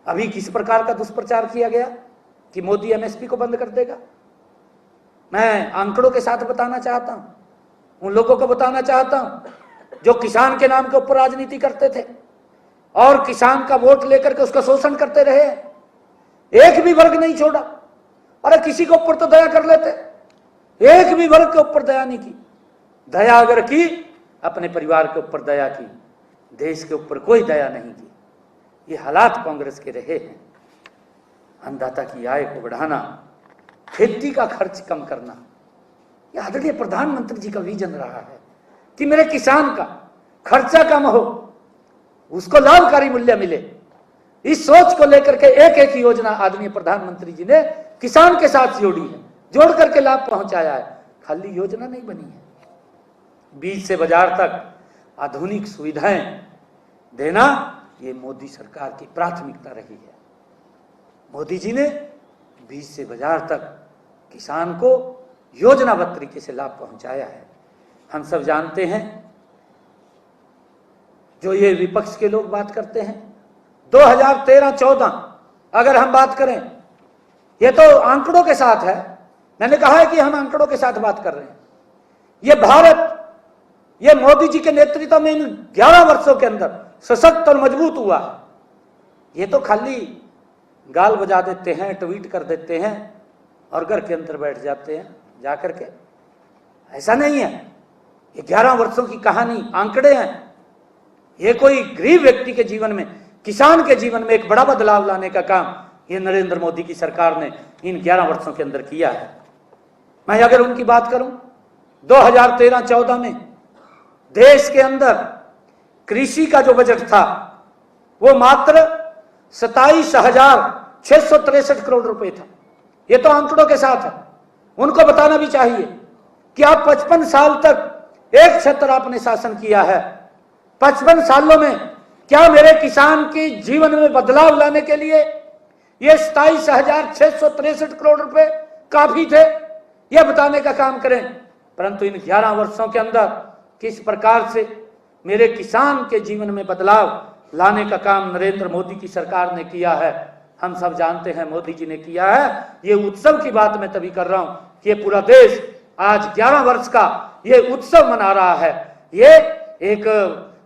अभी किस प्रकार का दुष्प्रचार किया गया कि मोदी एमएसपी को बंद कर देगा। मैं आंकड़ों के साथ बताना चाहता हूं, उन लोगों को बताना चाहता हूं जो किसान के नाम के ऊपर राजनीति करते थे और किसान का वोट लेकर के उसका शोषण करते रहे। एक भी वर्ग नहीं छोड़ा। अरे किसी के ऊपर तो दया कर लेते, एक भी वर्ग के ऊपर दया नहीं की। दया अगर की, अपने परिवार के ऊपर दया की, देश के ऊपर कोई दया नहीं की। ये हालात कांग्रेस के रहे हैं। अन्नदाता की आय को बढ़ाना, खेती का खर्च कम करना, यह आदरणीय प्रधानमंत्री जी का विजन रहा है कि मेरे किसान का खर्चा कम हो, उसको लाभकारी मूल्य मिले। इस सोच को लेकर के एक एक योजना आदरणीय प्रधानमंत्री जी ने किसान के साथ जोड़ी है, जोड़ करके लाभ पहुंचाया है। खाली योजना नहीं बनी है, बीज से बाजार तक आधुनिक सुविधाएं देना ये मोदी सरकार की प्राथमिकता रही है। मोदी जी ने बीज से बाजार तक किसान को योजनाबद्ध तरीके से लाभ पहुंचाया है। हम सब जानते हैं, जो ये विपक्ष के लोग बात करते हैं 2013-14 अगर हम बात करें, ये तो आंकड़ों के साथ है। मैंने कहा है कि हम आंकड़ों के साथ बात कर रहे हैं। ये भारत, ये मोदी जी के नेतृत्व में इन 11 वर्षों के अंदर सशक्त और मजबूत हुआ है। ये तो खाली गाल बजा देते हैं, ट्वीट कर देते हैं और घर के अंदर बैठ जाते हैं जाकर के। ऐसा नहीं है। ये 11 वर्षों की कहानी, आंकड़े हैं। ये कोई गरीब व्यक्ति के जीवन में, किसान के जीवन में एक बड़ा बदलाव लाने का काम ये नरेंद्र मोदी की सरकार ने इन 11 वर्षों के अंदर किया है। मैं अगर उनकी बात करूं, 2013-14 में देश के अंदर कृषि का जो बजट था वो मात्र 27,663 करोड़ रुपए था। ये तो आंकड़ों के साथ है। उनको बताना भी चाहिए कि आप 55 साल तक एक छत्र आपने शासन किया है। 55 सालों में क्या मेरे किसान के जीवन में बदलाव लाने के लिए ये 27,663 करोड़ रुपए काफी थे? यह बताने का काम करें। परंतु इन 11 वर्षों के अंदर किस प्रकार से मेरे किसान के जीवन में बदलाव लाने का काम नरेंद्र मोदी की सरकार ने किया है, हम सब जानते हैं। मोदी जी ने किया है। ये उत्सव की बात मैं तभी कर रहा हूं कि ये पूरा देश आज 11 वर्ष का ये उत्सव मना रहा है। ये एक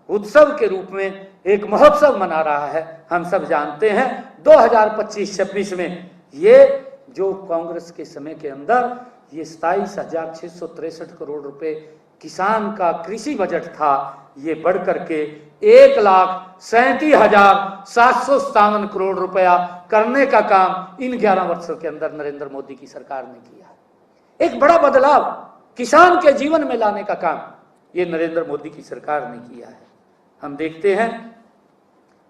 उत्सव के रूप में, एक महोत्सव मना रहा है। हम सब जानते हैं 2025-26 में ये जो कांग्रेस के समय के अंदर ये 27,663 करोड़ रुपए किसान का कृषि बजट था, ये बढ़ करके 1,37,757 करोड़ रुपया करने का काम इन 11 वर्षों के अंदर नरेंद्र मोदी की सरकार ने किया है। एक बड़ा बदलाव किसान के जीवन में लाने का काम ये नरेंद्र मोदी की सरकार ने किया है। हम देखते हैं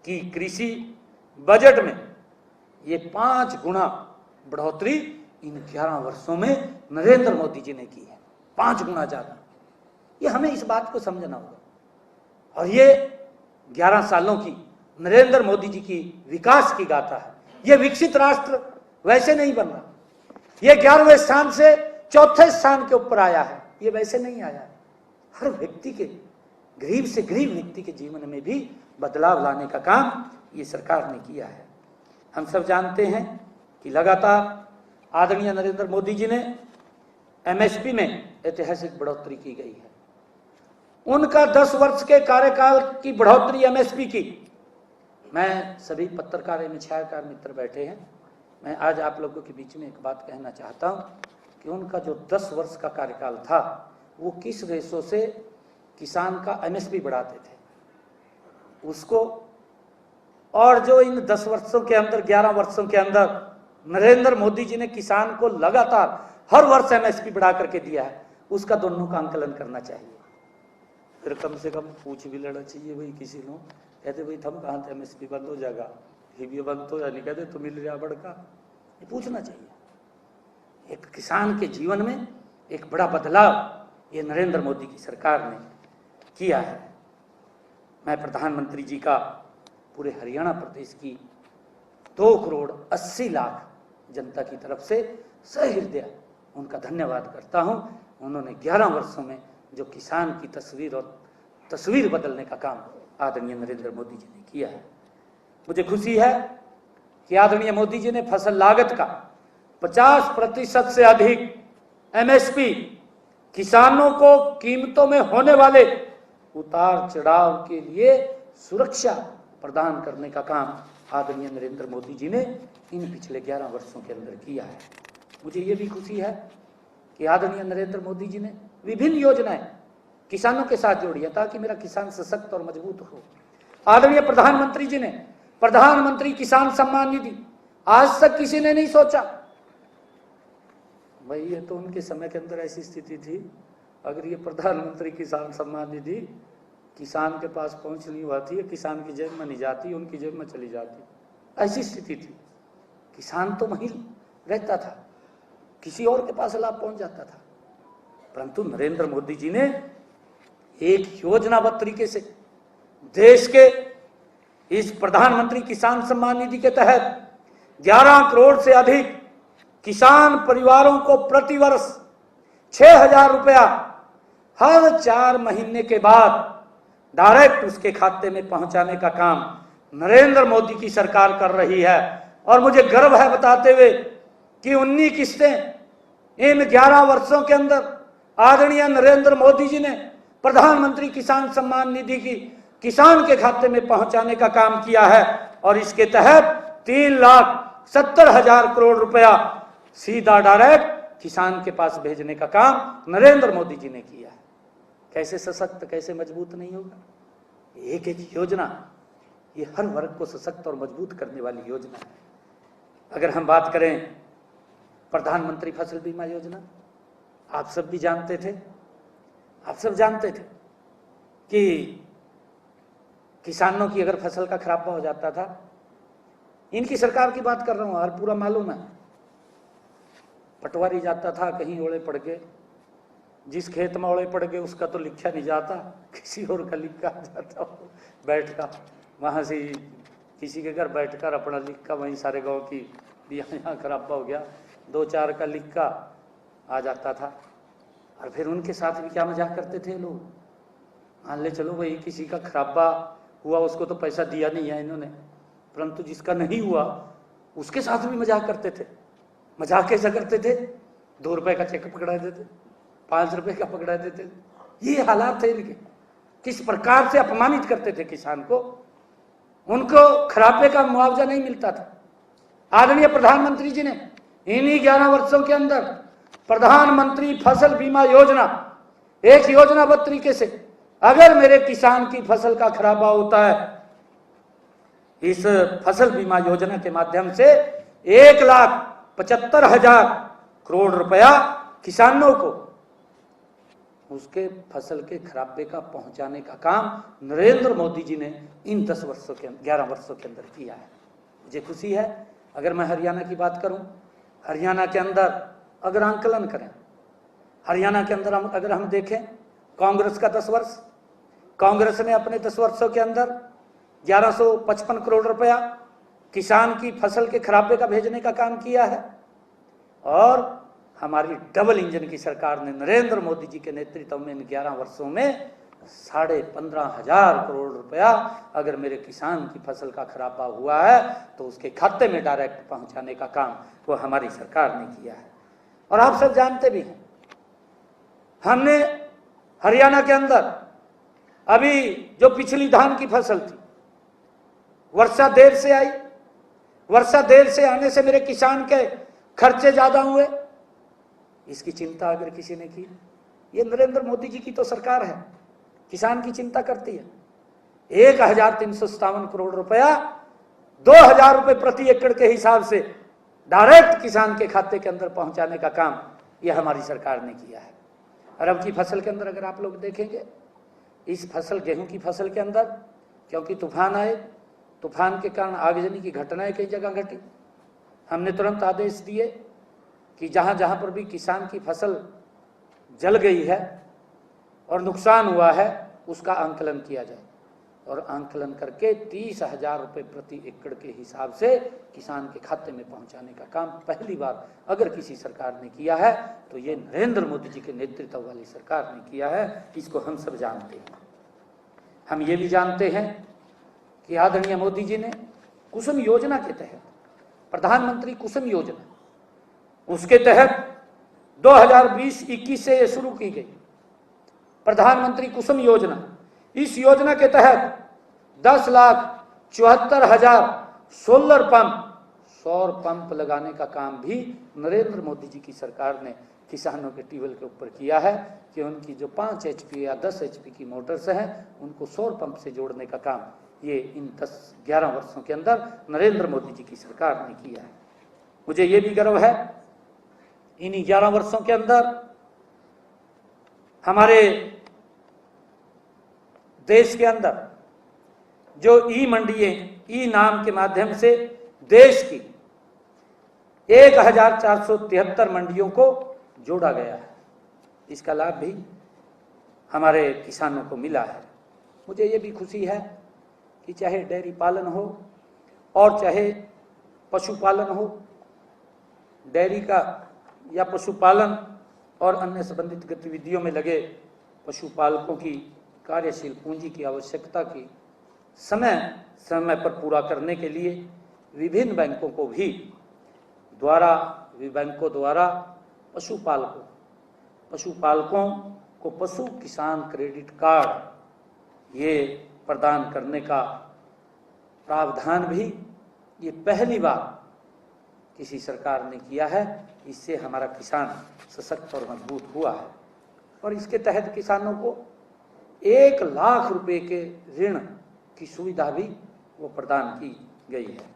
कि कृषि बजट में ये 5 गुना बढ़ोतरी इन 11 वर्षों में नरेंद्र मोदी जी ने की है। 5 गुना ज्यादा। ये हमें इस बात को समझना होगा। और ये 11 सालों की नरेंद्र मोदी जी की विकास की गाथा है। ये विकसित राष्ट्र वैसे नहीं बन रहा। ये 11वें स्थान से 4थे स्थान के ऊपर आया है। ये वैसे नहीं आया है। हर व्यक्ति के, गरीब से गरीब व्यक्ति के जीवन में भी बदलाव लाने का काम ये सरकार ने किया है। हम सब जानते हैं कि लगातार आदरणीय नरेंद्र मोदी जी ने एमएसपी में ऐतिहासिक बढ़ोतरी की गई है। उनका 10 वर्ष के कार्यकाल की बढ़ोतरी एमएसपी की, मैं सभी पत्रकार एवं छायाकार मित्र बैठे हैं, मैं आज आप लोगों के बीच में एक बात कहना चाहता हूं कि उनका जो 10 वर्ष का कार्यकाल था वो किस रेशो से किसान का एमएसपी बढ़ाते थे उसको, और जो इन 10 वर्षों के अंदर, 11 वर्षों के अंदर नरेंद्र मोदी जी ने किसान को लगातार हर वर्ष एमएसपी बढ़ा करके दिया है, उसका दोनों का आंकलन करना चाहिए। फिर कम से कम पूछ भी लेना चाहिए भाई किसी को, कहते भाई थम कहाँ थे, एमएसपी बंद हो जाएगा, ये बंद हो या नहीं, कहते तो मिल रहा बड़का, ये पूछना चाहिए। एक किसान के जीवन में एक बड़ा बदलाव ये नरेंद्र मोदी की सरकार ने किया है। मैं प्रधानमंत्री जी का पूरे हरियाणा प्रदेश की 2,80,00,000 जनता की तरफ से सहृदय उनका धन्यवाद करता हूं। उन्होंने 11 वर्षों में जो किसान की तस्वीर बदलने का काम आदरणीय नरेंद्र मोदी जी ने किया है। मुझे खुशी है कि आदरणीय मोदी जी ने फसल लागत का 50% से अधिक MSP किसानों को कीमतों में होने वाले उतार चढ़ाव के लिए सुरक्षा प्रदान करने का काम आदरणीय नरेंद्र मोदी जी ने इन पिछले 11 वर्षों के अंदर किया है। मुझे ये भी खुशी है कि आदरणीय नरेंद्र मोदी जी ने विभिन्न योजनाएं किसानों के साथ जोड़ी है ताकि मेरा किसान सशक्त और मजबूत हो। आदरणीय प्रधानमंत्री जी ने प्रधानमंत्री किसान सम्मान निधि, आज तक किसी ने नहीं सोचा भाई, ये तो उनके समय के अंदर ऐसी स्थिति थी, अगर ये प्रधानमंत्री किसान सम्मान निधि किसान के पास पहुंच नहीं पाती है, किसान की जेब में नहीं जाती, उनकी जेब में चली जाती, ऐसी स्थिति थी। किसान तो वहीं रहता था, किसी और के पास लाभ पहुंच जाता था। परंतु नरेंद्र मोदी जी ने एक योजनाबद्ध तरीके से देश के इस प्रधानमंत्री किसान सम्मान निधि के तहत 11 करोड़ से अधिक किसान परिवारों को प्रतिवर्ष 6,000 रुपया हर 4 महीने के बाद डायरेक्ट उसके खाते में पहुंचाने का काम नरेंद्र मोदी की सरकार कर रही है। और मुझे गर्व है बताते हुए कि 19 किस्तें इन 11 वर्षों के अंदर आदरणीय नरेंद्र मोदी जी ने प्रधानमंत्री किसान सम्मान निधि की किसान के खाते में पहुंचाने का काम किया है। और इसके तहत 3,70,000 करोड़ रुपया सीधा डायरेक्ट किसान के पास भेजने का काम नरेंद्र मोदी जी ने किया है। कैसे सशक्त, कैसे मजबूत नहीं होगा? एक एक योजना ये हर वर्ग को सशक्त और मजबूत करने वाली योजना है। अगर हम बात करें प्रधानमंत्री फसल बीमा योजना, आप सब भी जानते थे, आप सब जानते थे कि किसानों की अगर फसल का खराबा हो जाता था, इनकी सरकार की बात कर रहा हूं, हर पूरा मालूम है, पटवारी जाता था कहीं ओले पड़ के, जिस खेत में ओले पड़ गए उसका तो लिखा नहीं जाता, किसी और का लिखा जाता, बैठ का वहां से किसी के घर बैठकर अपना लिखा, वहीं सारे गांव की यहाँ खराबा हो गया, 2-4 का लिखा आ जाता था। और फिर उनके साथ भी क्या मजाक करते थे लोग, मान ले चलो भाई किसी का खराबा हुआ, उसको तो पैसा दिया नहीं है इन्होंने, परंतु जिसका नहीं हुआ उसके साथ भी मजाक करते थे। मजाक कैसा करते थे? 2 रुपए का चेक पकड़ा देते, 5 रुपए का पकड़ा देते। ये हालात थे इनके, किस प्रकार से अपमानित करते थे किसान को, उनको खराबे का मुआवजा नहीं मिलता था। आदरणीय प्रधानमंत्री जी ने इन्हीं 11 वर्षों के अंदर प्रधानमंत्री फसल बीमा योजना, एक योजनाबद्ध तरीके से अगर मेरे किसान की फसल का खराबा होता है, इस फसल बीमा योजना के माध्यम से 1,75,000 करोड़ रुपया किसानों को उसके फसल के खराबे का पहुंचाने का काम नरेंद्र मोदी जी ने इन 11 वर्षों के अंदर किया है। मुझे खुशी है। अगर मैं हरियाणा की बात करूं, हरियाणा के अंदर अगर आंकलन करें, हरियाणा के अंदर अगर हम देखें कांग्रेस का 10 वर्ष, कांग्रेस ने अपने 10 वर्षों के अंदर 1155 करोड़ रुपया किसान की फसल के खराबे का भेजने का काम किया है। और हमारी डबल इंजन की सरकार ने नरेंद्र मोदी जी के नेतृत्व में इन 11 वर्षों में 15,500 करोड़ रुपया अगर मेरे किसान की फसल का खराबा हुआ है तो उसके खाते में डायरेक्ट पहुंचाने का काम वो हमारी सरकार ने किया है। और आप सब जानते भी हैं, हमने हरियाणा के अंदर अभी जो पिछली धान की फसल थी, वर्षा देर से आई, वर्षा देर से आने से मेरे किसान के खर्चे ज्यादा हुए, इसकी चिंता अगर किसी ने की, ये नरेंद्र मोदी जी की तो सरकार है, किसान की चिंता करती है। 1,357 करोड़ रुपया 2,000 रुपए प्रति एकड़ के हिसाब से डायरेक्ट किसान के खाते के अंदर पहुंचाने का काम यह हमारी सरकार ने किया है। अरब की फसल के अंदर अगर आप लोग देखेंगे, इस फसल गेहूं की फसल के अंदर क्योंकि तूफान आए, तूफान के कारण आगजनी की घटनाएं कई जगह घटी, हमने तुरंत आदेश दिए कि जहां जहां पर भी किसान की फसल जल गई है और नुकसान हुआ है उसका आंकलन किया जाए। और आंकलन करके 30,000 रुपये प्रति एकड़ के हिसाब से किसान के खाते में पहुंचाने का काम पहली बार अगर किसी सरकार ने किया है तो ये नरेंद्र मोदी जी के नेतृत्व वाली सरकार ने किया है। इसको हम सब जानते हैं। हम ये भी जानते हैं कि आदरणीय मोदी जी ने कुसुम योजना के तहत, प्रधानमंत्री कुसुम योजना, उसके तहत 2020-21 से ये शुरू की गई प्रधानमंत्री कुसुम योजना। इस योजना के तहत 10,74,000 सोलर पंप, सौर पंप लगाने का काम भी नरेंद्र मोदी जी की सरकार ने किसानों के ट्यूबवेल के ऊपर किया है कि उनकी जो 5 HP या 10 HP की मोटर्स हैं उनको सौर पंप से जोड़ने का काम ये इन 10-11 वर्षों के अंदर नरेंद्र मोदी जी की सरकार ने किया है। मुझे ये भी गर्व है इन्हीं 11 वर्षों के अंदर हमारे देश के अंदर जो ई मंडियां, ई नाम के माध्यम से देश की 1,473 मंडियों को जोड़ा गया है। इसका लाभ भी हमारे किसानों को मिला है। मुझे ये भी खुशी है कि चाहे डेयरी पालन हो और चाहे पशुपालन हो, डेयरी का या पशुपालन और अन्य संबंधित गतिविधियों में लगे पशुपालकों की कार्यशील पूंजी की आवश्यकता की समय समय पर पूरा करने के लिए विभिन्न बैंकों द्वारा पशुपालकों को पशु किसान क्रेडिट कार्ड ये प्रदान करने का प्रावधान भी ये पहली बार किसी सरकार ने किया है। इससे हमारा किसान सशक्त और मजबूत हुआ है और इसके तहत किसानों को 1 लाख रुपए के ऋण की सुविधा भी वो प्रदान की गई है।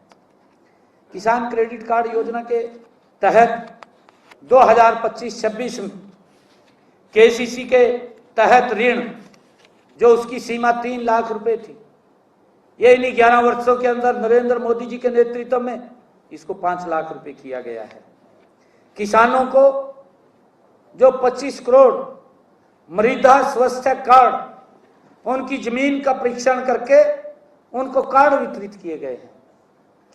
किसान क्रेडिट कार्ड योजना के तहत 2025-26 में KCC के तहत ऋण जो उसकी सीमा 3 लाख रुपए थी, ये इन्हीं 11 वर्षों के अंदर नरेंद्र मोदी जी के नेतृत्व में इसको 5 लाख रुपए किया गया है। किसानों को जो 25 करोड़ मृदा स्वास्थ्य कार्ड, उनकी जमीन का परीक्षण करके उनको कार्ड वितरित किए गए हैं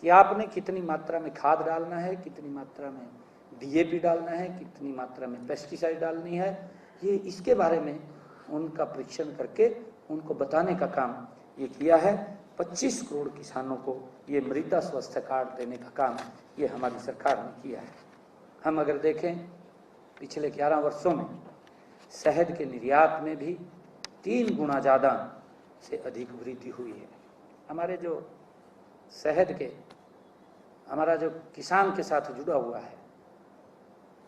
कि आपने कितनी मात्रा में खाद डालना है, कितनी मात्रा में DAP डालना है, कितनी मात्रा में पेस्टिसाइड डालनी है, ये इसके बारे में उनका परीक्षण करके उनको बताने का काम ये किया है। 25 करोड़ किसानों को ये मृदा स्वास्थ्य कार्ड देने का काम ये हमारी सरकार ने किया है। हम अगर देखें पिछले 11 वर्षों में शहद के निर्यात में भी 3 गुना ज़्यादा से अधिक वृद्धि हुई है। हमारे जो शहद के हमारा जो किसान के साथ जुड़ा हुआ है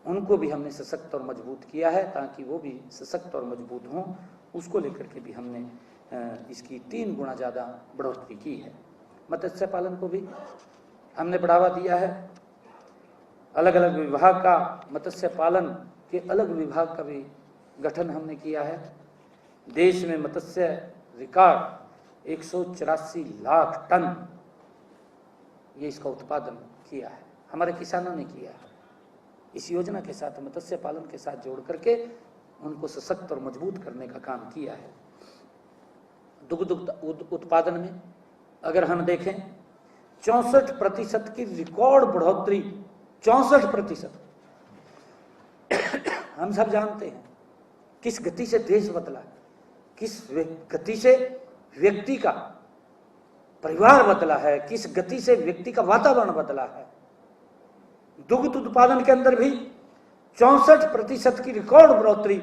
उनको भी हमने सशक्त और मजबूत किया है ताकि वो भी सशक्त और मजबूत हों, उसको लेकर के भी हमने इसकी 3 गुना ज़्यादा बढ़ोतरी की है। मत्स्य पालन को भी हमने बढ़ावा दिया है। अलग अलग विभाग का मत्स्य पालन के अलग विभाग का भी गठन हमने किया है। देश में मत्स्य रिकॉर्ड 184 लाख टन ये इसका उत्पादन किया है, हमारे किसानों ने किया है। इस योजना के साथ मत्स्य पालन के साथ जोड़ करके उनको सशक्त और मजबूत करने का काम किया है। दुग्ध उत्पादन में अगर हम देखें 64% की रिकॉर्ड बढ़ोतरी, 64%। हम सब जानते हैं किस गति से देश बदला, किस गति से व्यक्ति का परिवार बदला है, किस गति से व्यक्ति का वातावरण बदला है। दुग्ध उत्पादन के अंदर भी 64% की रिकॉर्ड बढ़ोतरी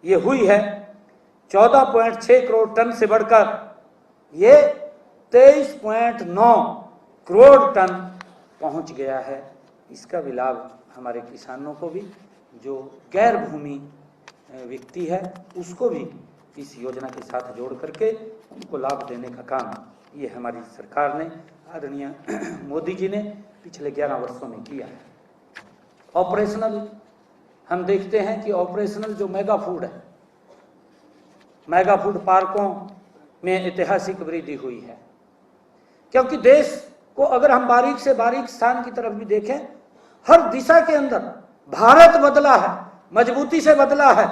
ये हुई है। 14.6 करोड़ टन से बढ़कर ये 23.9 करोड़ टन पहुंच गया है। इसका भी लाभ हमारे किसानों को भी, जो गैर भूमि व्यक्ति है उसको भी इस योजना के साथ जोड़ करके उनको लाभ देने का काम ये हमारी सरकार ने, आदरणीय मोदी जी ने पिछले 11 वर्षों में किया है। ऑपरेशनल हम देखते हैं कि ऑपरेशनल जो मेगा फूड है, मेगा फूड पार्कों में ऐतिहासिक वृद्धि हुई है, क्योंकि देश को अगर हम बारीक से बारीक स्थान की तरफ भी देखें, हर दिशा के अंदर भारत बदला है, मजबूती से बदला है।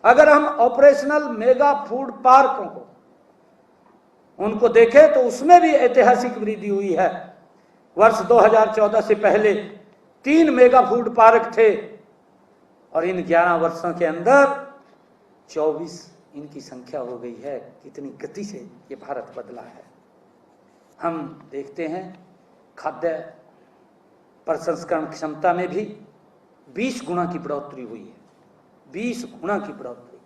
अगर हम ऑपरेशनल मेगा फूड पार्कों को उनको देखें तो उसमें भी ऐतिहासिक वृद्धि हुई है। वर्ष 2014 से पहले 3 मेगा फूड पार्क थे और इन 11 वर्षों के अंदर 24 इनकी संख्या हो गई है। कितनी गति से ये भारत बदला है। हम देखते हैं खाद्य प्रसंस्करण क्षमता में भी 20 गुना की बढ़ोतरी हुई है। 20 गुना की बढ़ोतरी।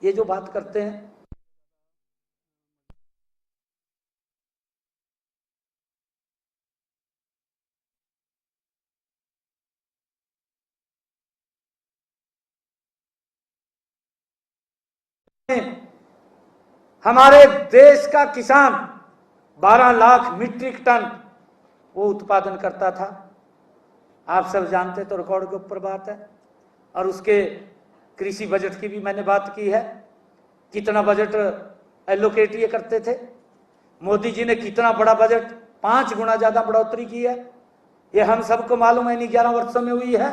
ये जो बात करते हैं हमारे देश का किसान 12 लाख मीट्रिक टन वो उत्पादन करता था। आप सब जानते तो रिकॉर्ड के ऊपर बात है। और उसके कृषि बजट की भी मैंने बात की है। कितना बजट एलोकेट ये करते थे। मोदी जी ने कितना बड़ा बजट 5 गुना ज्यादा बढ़ोतरी की है। ये हम सबको मालूम है इन 11 वर्षों में हुई है।